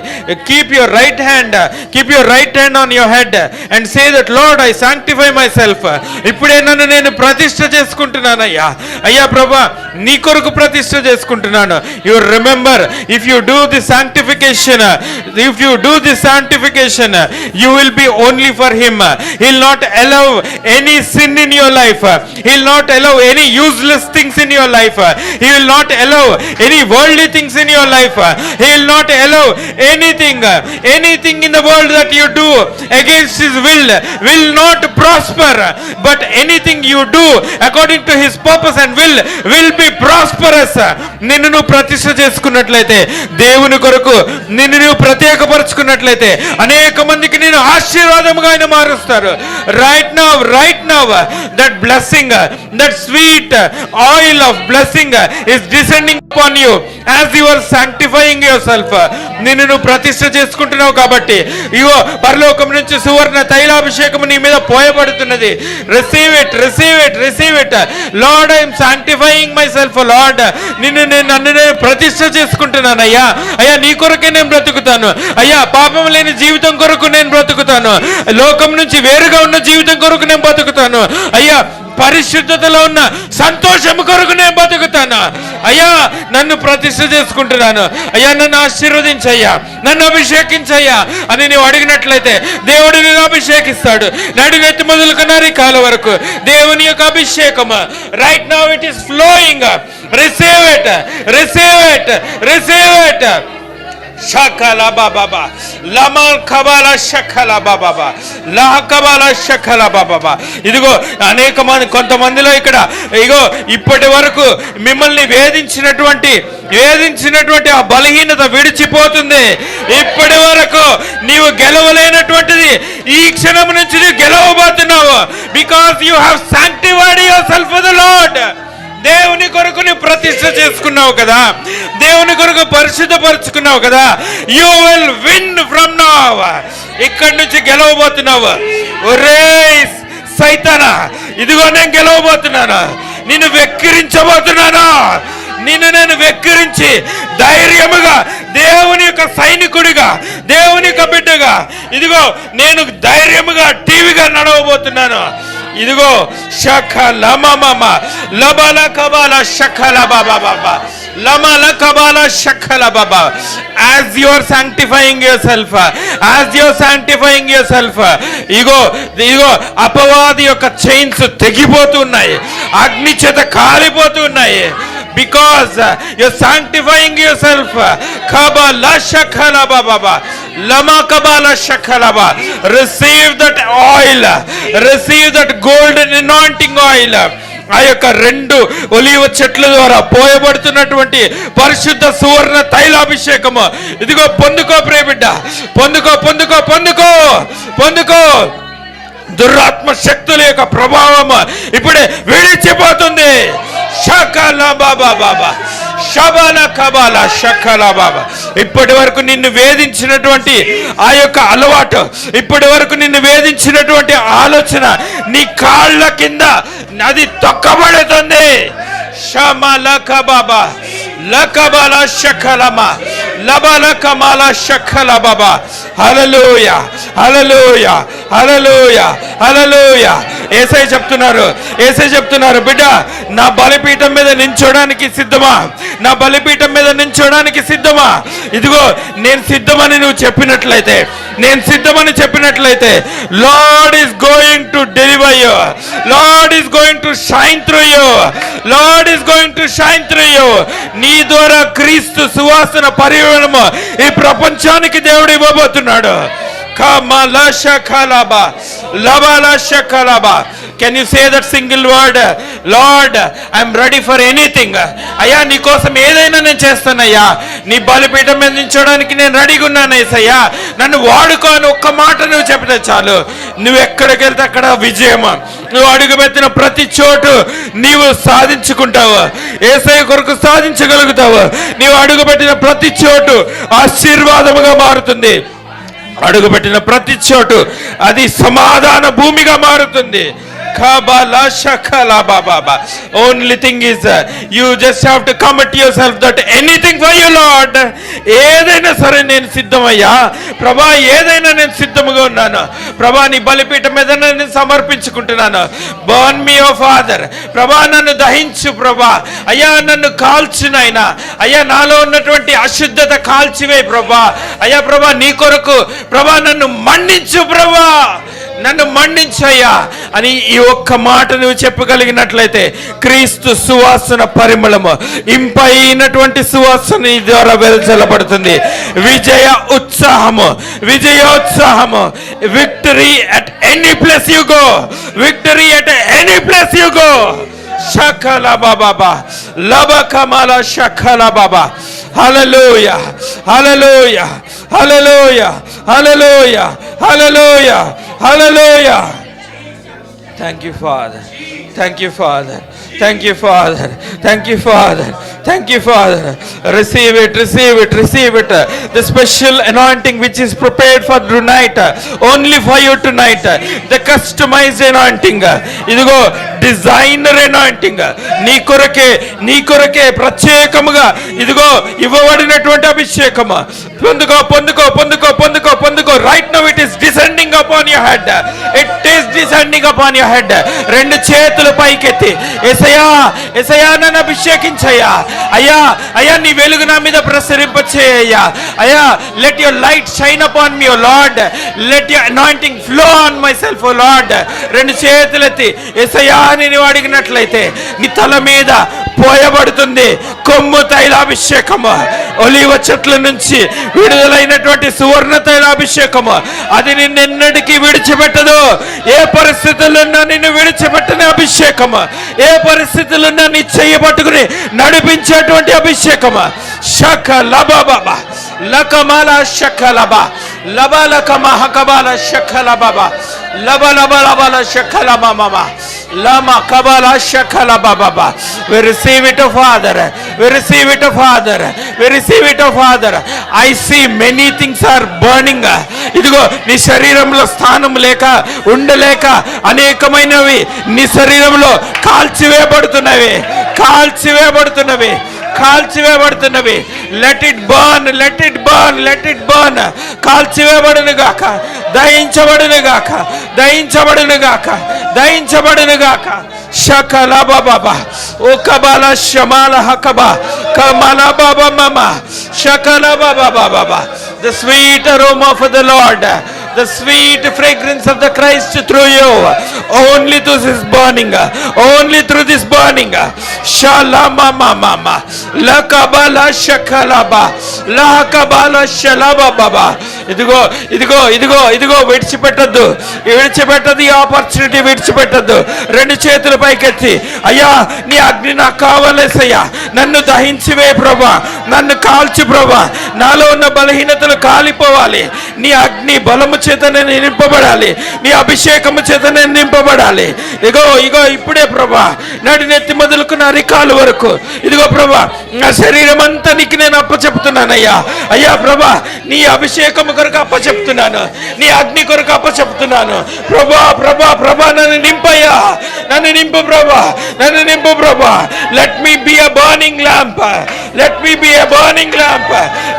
Keep your right hand on your head and say that lord, I sanctify my self. ఇప్పుడే నన్ను నేను ప్రతిష్ఠ చేసుకుంటున్నానయ్యా. అయ్యా ప్రభా, నీ కొరకు ప్రతిష్ఠ చేసుకుంటున్నాను. You remember, if you do the sanctification, you will be only for him. He will not allow any sin in your life. He will not allow any useless things in your life. He will not allow any worldly things in your life. He will not allow anything in the world that you do against his will not prosper, but anything you do according to his purpose and will be prosperous. నిన్ను నువ్వు ప్రతిష్ఠ చేసుకున్నట్లయితే, దేవుని కొరకు నిన్ను నువ్వు ప్రత్యేకపరుచుకున్నట్లయితే అనేక మందికి నేను ఆశీర్వాదముగా ఆయన మారుస్తారు. Right now that blessing, that sweet oil of blessing is descending upon you as you are sanctifying yourself. నిన్ను నువ్వు ప్రతిష్ఠ చేసుకుంటున్నావు కాబట్టి ఇగో పరలోకం నుంచి సువర్ణ తైలాభిషేకం నీ మీద పోయబడుతున్నది. Receive it. Lord, I am sanctifying myself. Lord, నన్ను నేను ప్రతిష్ఠ చేసుకుంటున్నాను అయ్యా. నీ కొరకే నేను బ్రతుకుతాను అయ్యా. పాపం లేని జీవితం కొరకు నేను బ్రతుకుతాను. లోకం నుంచి వేరుగా ఉన్న జీవితం కొరకు నేను బతుకుతాను అయ్యా. పరిశుద్ధతలో ఉన్న సంతోషము కొరకు నేను బతుకుతాను అయ్యా. నన్ను ప్రతిష్ఠ చేసుకుంటున్నాను అయ్యా. నన్ను ఆశీర్వదించయ్యా, నన్ను అభిషేకించయ్యా అని నీవు అడిగినట్లయితే దేవుడు నిన్ను అభిషేకిస్తాడు. నడినెత్తి మొదలుకున్న అరికాల వరకు దేవుని యొక్క అభిషేకము right now it is flowing. Receive it. షకల బాబా లమల్ కబాల షకల బాబా లహ కబాల షకల బాబా. ఇదిగో అనేక మంది, కొంతమందిలో ఇక్కడ ఇగో ఇప్పటి వరకు మిమ్మల్ని వేధించినటువంటి ఆ బలహీనత విడిచిపోతుంది. ఇప్పటి వరకు నీవు గెలవలేనటువంటిది ఈ క్షణం నుంచి నీవు గెలవబోతున్నావు. Because you have sanctified yourself for the Lord. దేవుని కొరకు నువ్వు ప్రతిష్ఠ చేసుకున్నావు కదా, దేవుని కొరకు పరిశుద్ధపరుచుకున్నావు కదా. You will win from now. ఇక్కడి నుంచి గెలవబోతున్నావు. ఒరే సైతానా, ఇదిగో నేను గెలవబోతున్నాను. నిన్ను వెక్కిరించబోతున్నాను. నేను వెక్కిరించి ధైర్యముగా దేవుని యొక్క సైనికుడిగా, దేవుని యొక్క బిడ్డగా ఇదిగో నేను ధైర్యముగా టీవీగా నడవబోతున్నాను. ఇదిగో షఖ లమమ లబల కబాల షఖల బాబా లమల కబాల షఖల బాబా. as you are sanctifying yourself ఇగో అపవాది యొక్క చైన్స్ తెగిపోతున్నాయి, అగ్ని చేత కాలిపోతున్నాయి. because you're sanctifying yourself. kabala shakhala baba lama kabala shakhala ba. Receive that oil, receive that golden anointing oil. ఆ యొక్క 2 ఒలీవ చెట్ల ద్వారా పోయబడుతున్నటువంటి పరిశుద్ధ సువర్ణ తైలాభిషేకము ఇదిగో పొందుకో ప్రియబిడ్డ, పొందుకో. దురాత్మ శక్తుల యొక్క ప్రభావం ఇప్పుడే విడిచిపోతుంది. షకల బాబా షబల కబాల షకల బాబా. ఇప్పటి వరకు నిన్ను వేధించినటువంటి ఆ యొక్క అలవాటు, ఇప్పటి వరకు నిన్ను వేధించినటువంటి ఆలోచన నీ కాళ్ళ కింద అది తొక్కబడుతుంది. షమల కబాబా లకబల షకలమ లబల కమల షకల బాబా. హల్లెలూయా. యేసయ్య చెప్తున్నారు బిడ్డ, నా బలిపీఠం మీద నించోడానికి సిద్ధమా? ఇదిగో నేను సిద్ధమని నువ్వు చెప్పినట్లయితే, lord is going to deliver you. Lord is going to shine through you. నీ ద్వారా క్రీస్తు సువాసన పరిమాణము ఈ ప్రపంచానికి దేవుడు ఇవ్వబోతున్నాడు. Can you say that single word? Lord, I am ready for anything. అయ్యా నీ కోసం ఏదైనా నేను చేస్తానయ్యా. నీ బలిపీఠం మీద నిల్చోడానికి నేను రెడీగా ఉన్నాను యేసయ్యా. నన్ను వాడుకో అని ఒక్క మాట నువ్వు చెప్తే చాలు. నువ్వు ఎక్కడికి వెళ్తే అక్కడ విజయం. నువ్వు అడుగుపెట్టిన ప్రతి చోటు నీవు సాధించుకుంటావు. యేసయ్య కొరకు సాధించగలుగుతావు. నీవు అడుగుపెట్టిన ప్రతి చోటు ఆశీర్వాదముగా మారుతుంది. అడుగుపెట్టిన ప్రతి చోటు అది సమాధాన భూమిగా మారుతుంది. Only thing is you just have to commit yourself that anything for you Lord. ఏదైనా సరే నేను సిద్ధమయ్యా ప్రభా, ఏదైనా నేను సిద్ధముగా ఉన్నాను ప్రభా. నీ బలిపీఠం మీద నేను సమర్పించుకుంటున్నాను. బర్న్ మీ ఓ ఫాదర్. ప్రభా నన్ను దహించు ప్రభా. అయ్యా నన్ను కాల్చునైనా అయ్యా, నాలో ఉన్నటువంటి అశుద్ధత కాల్చివే ప్రభా. అయ్యా ప్రభా నీ కొరకు ప్రభా నన్ను మన్నించు ప్రభా. నన్ను మండించయ్యా అని ఈ ఒక్క మాట నువ్వు చెప్పగలిగినట్లయితే క్రీస్తు సువాసన పరిమళము, ఇంపైనటువంటి సువాసన నీ ద్వారా వెదజల్లబడుతుంది. విజయ ఉత్సాహము, విజయోత్సాహము. Victory at any place you go, victory at any place you go. షకలా బాబా లబకమల షకలా బాబా. Hallelujah hallelujah hallelujah hallelujah hallelujah hallelujah. Thank you, Father. Thank you, Father. Thank you, Father. Thank you, Father. Thank you, Father. Receive it, receive it, receive it. The special anointing which is prepared for tonight, only for you tonight. The customized anointing. ఇదిగో డిజైనర్ anointing. నీ కొరకే ప్రత్యేకముగా ఇదిగో ఇవ్వబడినటువంటి అభిషేకము. పొందుకో పొందుకో పొందుకో పొందుకో పొందుకో. Right now it is descending upon your head. It is descending upon your head. రెండు చేతులు పైకెత్తి యేసయ్యా యేసయ్యా నన్ను అభిషేకించయ్యా. అయ్యా అయ్యా నీ వెలుగు నా మీద ప్రసరింపచేయ్యా. అయ్యా let your light shine upon me O lord. Let your anointing flow on myself O lord. రెండు చేతులెత్తి యేసయ్యా అని నువ్వు అడిగినట్లయితే నీ తల మీద పోయబడుతుంది కొమ్ము తైలాభిషేకము. ఒలీవ చెట్ల నుంచి విడుదలైనటువంటి సువర్ణ తైలాభిషేకము. అది నిన్నెన్నటికీ విడిచిపెట్టదు. ఏ పరిస్థితుల్లో నిన్ను విడిచిపెట్టని అభిషేకము, ఏ పరిస్థితుల్లో నీ చెయ్యి పట్టుకుని నడిపించేటువంటి అభిషేకము. షక లబ బాబా లకమాల షక లబ లబ లకమ హకబాల షక లబ లబ లబ లబల షక లబ మమ lama kabala shakala baba. We receive it, oh Father. We receive it, oh Father. We receive it, oh Father. I see many things are burning. ఇదిగో నీ శరీరంలో స్థానం లేక ఉండలేక అనేకమైనవి నీ శరీరంలో కాల్చివేయబడుతున్నవి కాల్చివేయబడుతున్నవి కాల్చివేయబడుతున్నవి. Let it burn, let it burn, let it burn. కాల్చివేయబడును గాక, దహించబడును గాక, దహించబడును గాక, దహించబడును గాక. షకల బాబా ఓ కబాల షమాల హకబా కమల బాబా మమ షకల బాబా బాబా. The sweet aroma of the Lord, the sweet fragrance of the Christ through you, only through this burning, only through this burning. Shalama mama lakabala shakalaba lakabala shalaba baba. ఇదిగో ఇదిగో ఇదిగో ఇదిగో విడిచిపెట్టద్దు, విడిచిపెట్టదు. ఈ ఆపర్చునిటీ విడిచిపెట్టద్దు. రెండు చేతుల పైకెత్తి అయ్యా నీ అగ్ని నాకు కావాలేసయ్యా. నన్ను దహించివే ప్రభా, నన్ను కాల్చి ప్రభా. నాలో ఉన్న బలహీనతలు కాలిపోవాలి. నీ అగ్ని బలము చేత నేను నింపబడాలి, నీ అభిషేకము చేత నేను నింపబడాలి. ఇగో ఇగో ఇప్పుడే ప్రభా నడినెత్తి మొదలుకున్న అరికాలు వరకు ఇదిగో ప్రభా నా శరీరం అంతా నీకు నేను అప్పచెప్తున్నానయ్యా. అయ్యా ప్రభా నీ అభిషేకము కొరకు అప్పచెప్తున్నాను, నీ అగ్ని కొరకు అప్పచెప్తున్నాను. ప్రభా ప్రభా ప్రభా నన్ను నింపయ్యా, నన్ను నింపు ప్రభా, నన్ను నింపు ప్రభా. Let me B a burning lamp, let me B a burning lamp,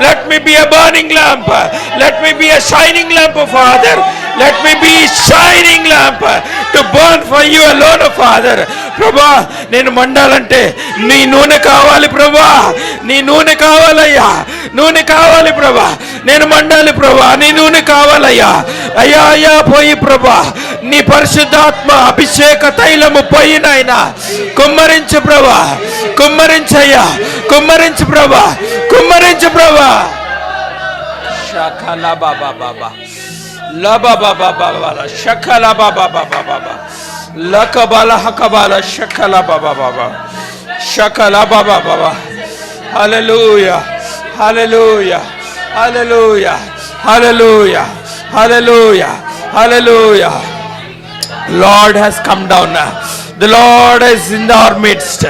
let me B a burning lamp, let me B a shining lamp father. Let me be shining lamp to burn for you alone, Father. ప్రభా నేను మండాలంటే నీ నూనె కావాలి ప్రభా, నీ నూనె కావాలయ్యా, నూనె కావాలి ప్రభా. నేను మండాలి ప్రభా, నీ నూనె కావాలయ్యా. అయ్యా అయ్యా పోయి ప్రభా నీ పరిశుద్ధాత్మ అభిషేక తైలము పోయినైనా కుమ్మరించు ప్రభా, కుమ్మరించయ్యా, కుమ్మరించు ప్రభా, కుమ్మరించు ప్రభా. షకల బాబా బాబా laba baba baba shakala baba baba baba lakabala hakabala shakala baba baba shakala baba baba. Hallelujah, hallelujah, hallelujah, hallelujah, hallelujah, hallelujah. Lord has come down. The Lord is in our midst.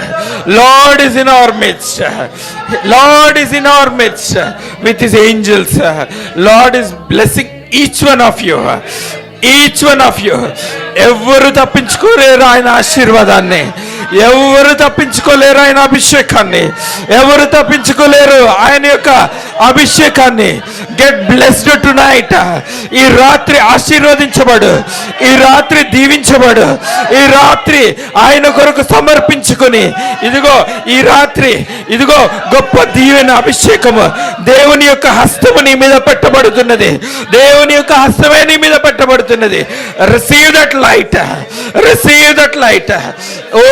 Lord is in our midst. Lord is in our midst with his angels. Lord is blessing each one of you, each one of you. ఎవరు తప్పించుకోలేరు ఆయన ఆశీర్వాదాన్ని, ఎవరు తప్పించుకోలేరు ఆయన అభిషేకాన్ని, ఎవరు తప్పించుకోలేరు ఆయన యొక్క అభిషేకాన్ని. Get blessed tonight. ఈ రాత్రి ఆశీర్వదించబడు, ఈ రాత్రి దీవించబడు, ఈ రాత్రి ఆయన కొరకు సమర్పించుకొని ఇదిగో ఈ రాత్రి ఇదిగో గొప్ప దీవెన అభిషేకము దేవుని యొక్క హస్తము నీ మీద పెట్టబడుతున్నది. దేవుని యొక్క హస్తమే నీ మీద పెట్టబడుతున్నది. Receive that light, receive that light. Oh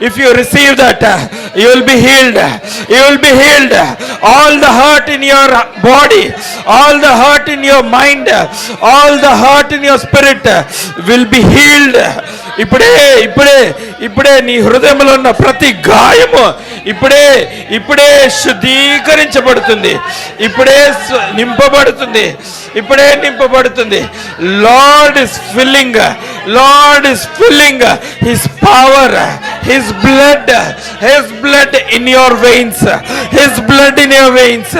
if you receive that you will be healed, you will be healed. All the hurt in your body, all the hurt in your mind, all the hurt in your spirit will be healed. ఇప్పుడే ఇప్పుడే ఇప్పుడే నీ హృదయంలో ఉన్న ప్రతి గాయము ఇప్పుడే శుద్ధీకరించబడుతుంది, ఇప్పుడే నింపబడుతుంది, ఇప్పుడే నింపబడుతుంది. Lord is filling, Lord is filling his power, his blood in your veins, his blood in your veins,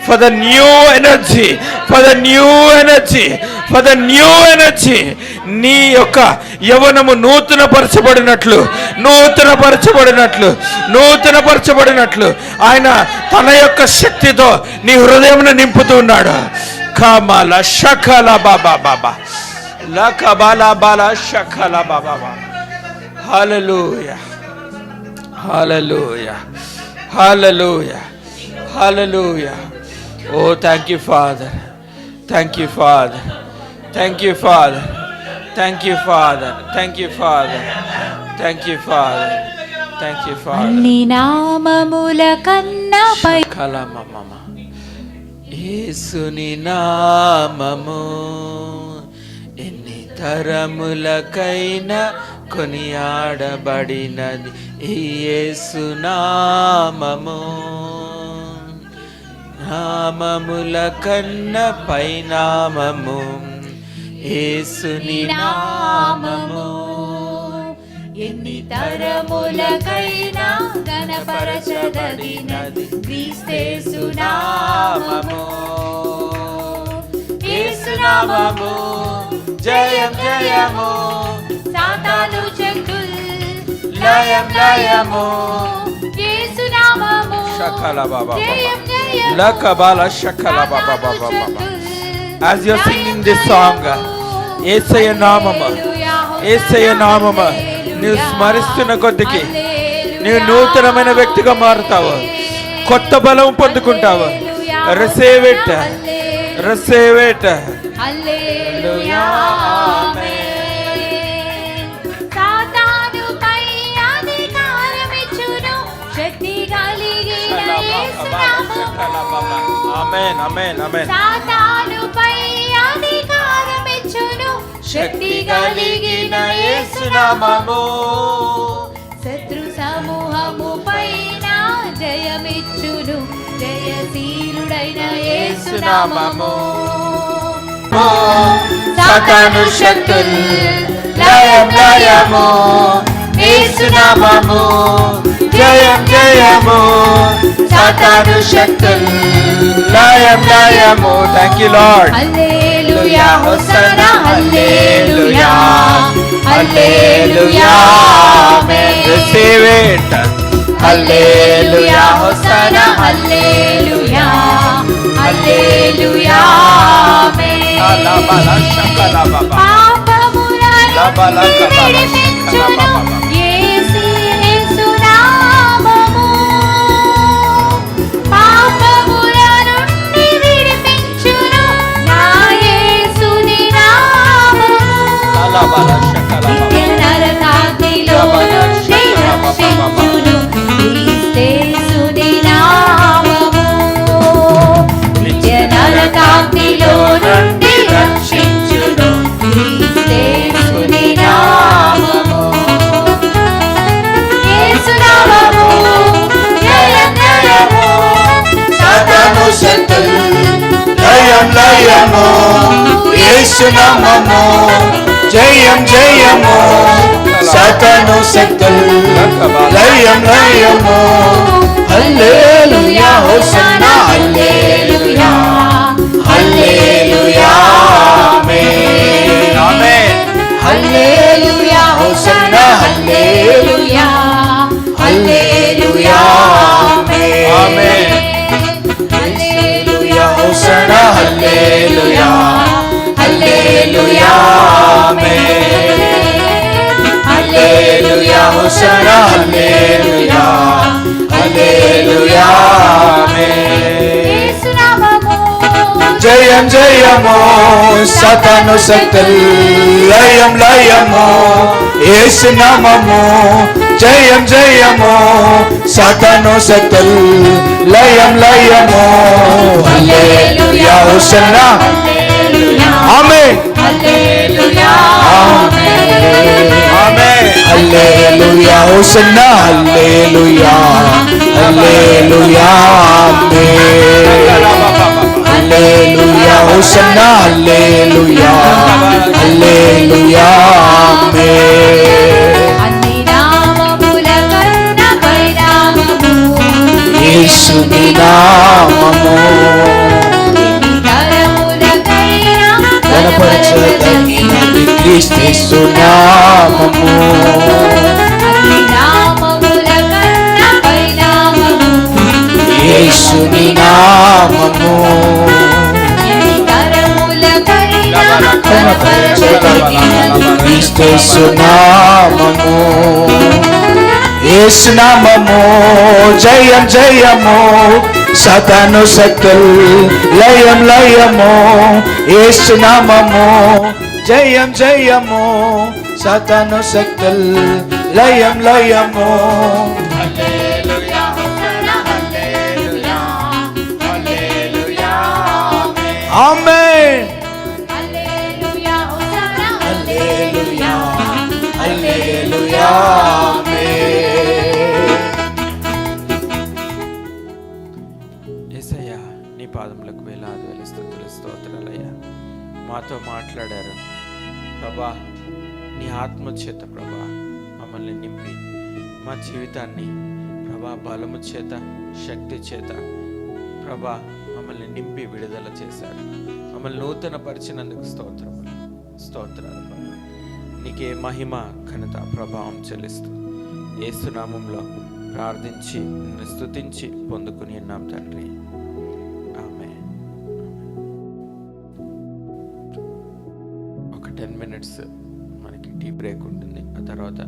for the new energy, for the new energy, for the new energy. నీ యొక్క యవనము నూతనపరచబడినట్లు, నూతనపరచబడినట్లు, నూతనపరచబడినట్లు ఆయన తన యొక్క శక్తితో నీ హృదయమును నింపుతూ ఉన్నాడు. కమల షకల బాబా బాబా లకబాల బాల షకల బాబా బాబా. హల్లెలూయా, hallelujah, hallelujah, hallelujah. Oh, thank you, Father, thank you, Father, thank you, Father, thank you, Father, thank you, Father, thank you, Father, thank you, Father. నీ నామముల కన్నా పై కలమమమ యేసుని నామము ఎన్ని తరములకైనా కొనియాడబడినది ఈ యేసు నామము. నామముల కన్న పైనామము యేసుని నామము. ఎన్ని తరములకైనా గణపరచదగినది క్రీస్తు నామము. యేసు నామము జయం జయము, సాతాను శక్తుల్ లయం లయము. యేసు నామము షకల బాబా జయం జయము, లకబాల షకల బాబా బాబా బాబా. As you are singing this song, యేసయ్య నామము, యేసయ్య నామము నీవు స్మరిస్తున్న కొద్దికి నీవు నూతనమైన వ్యక్తిగా మారుతావు, కొత్త బలం పొందుకుంటావు. Receive it, receive it. హల్లెలూయా ఆమేన్. సాతానుపై అధికారమిచ్చును శక్తి కలిగిన యేసు నామము. ఆమేన్ ఆమేన్ ఆమేన్. సాతానుపై అధికారమిచ్చును శక్తి కలిగిన యేసు నామము. శత్రు సమూహము పైన జయమిచ్చును జయశీలుడైన యేసు నామము. సాతాను శక్తుల్ లయం లయము, యేసు నామము జయం జయము. సాతాను శక్తుల్ లయం లయము. Thank you, Lord. Hallelujah hosanna hallelujah hallelujah amen. Receive it. Hallelujah hosanna hallelujah hallelujah amen. లబల షకల బాబా పాపములను లబల కబల షకల బాబా. యేసు నామము పాపముల నుండి విడిపించును నా యేసుని నామము. లబల షకల బాబా నిత్య నరకాగ్నిలో నుండి రక్షించును క్రీస్తేసుని నామము. నిత్య నరకాగ్నిలో నుండి రక్షించును క్రీస్తేసుని నామము. యేసు నామము జయం జయము, సాతాను శక్తుల్ లయం లయము, యేసు నామము జయం జయము. సాతాను శక్తుల్ లయం లయము. హల్లెలూయా హోసన్నా హల్లెలూయా హల్లెలూయా ఆమేన్ ఆమేన్. హల్లెలూయా హోసన్నా హల్లెలూయా హల్లెలూయా ఆమేన్ ఆమేన్. హల్లెలూయా. హోసన్నా హల్లెలూయా హల్లెలూయా ఆమేన్. యేసు నామము జయం జయము సతను శక్తుల్ లయం లయము యేసు నామము జయం జయము సతను శక్తుల్ లయం లయము హల్లెలూయా హోసన్నా హల్లెలూయా ఆమేన్ హల్లెలూయా ఆమేన్ హల్లెలూయా హోసన్నా హల్లెలూయా హల్లెలూయా ఆమేన్ హల్లెలూయా హోసన్నా హల్లెలూయా హల్లెలూయా ఆమేన్ అన్ని నామముల కన్నా పై నామము యేసుని నామము ఎన్ని తరములకైనా గణపరచదగినది క్రీస్తు నామము అన్ని నామముల కన్నా పై నామము యేసుని నామము ఎన్ని తరములకైనా గణపరచదగినది క్రీస్తు నామము యేసు నామము జయం జయము సతను శక్తుల్ లయం లయము యేసు నామము జయం జయము సతను శక్తుల్ లయం లయము హల్లెలూయా హోసన్నా హల్లెలూయా హల్లెలూయా ఆమేన్ హల్లెలూయా హోసన్నా హల్లెలూయా హల్లెలూయా ఆమేన్. యేసయ్యా నీ పాదములకు వేలాది వేల స్తుతులు స్తోత్రాలయ్యా. మాతో మాట్లాడారు ప్రభా, నీ ఆత్మ చేత ప్రభా మమ్మల్ని నింపి మా జీవితాన్ని ప్రభా బలము చేత శక్తి చేత ప్రభా మమ్మల్ని నింపి విడుదల చేశారు. మమ్మల్ని నూతన పరిచినందుకు స్తోత్రాలు ప్రభా. నీకే మహిమ ఘనత ప్రభావం చెల్లిస్తూ యేసు నామంలో ప్రార్థించి నిన్ను స్తుతించి పొందుకుని ఉన్నాం తండ్రి. ఆమేన్. ఒక 10 minutes మనకి టీ బ్రేక్ ఉంటుంది. ఆ తర్వాత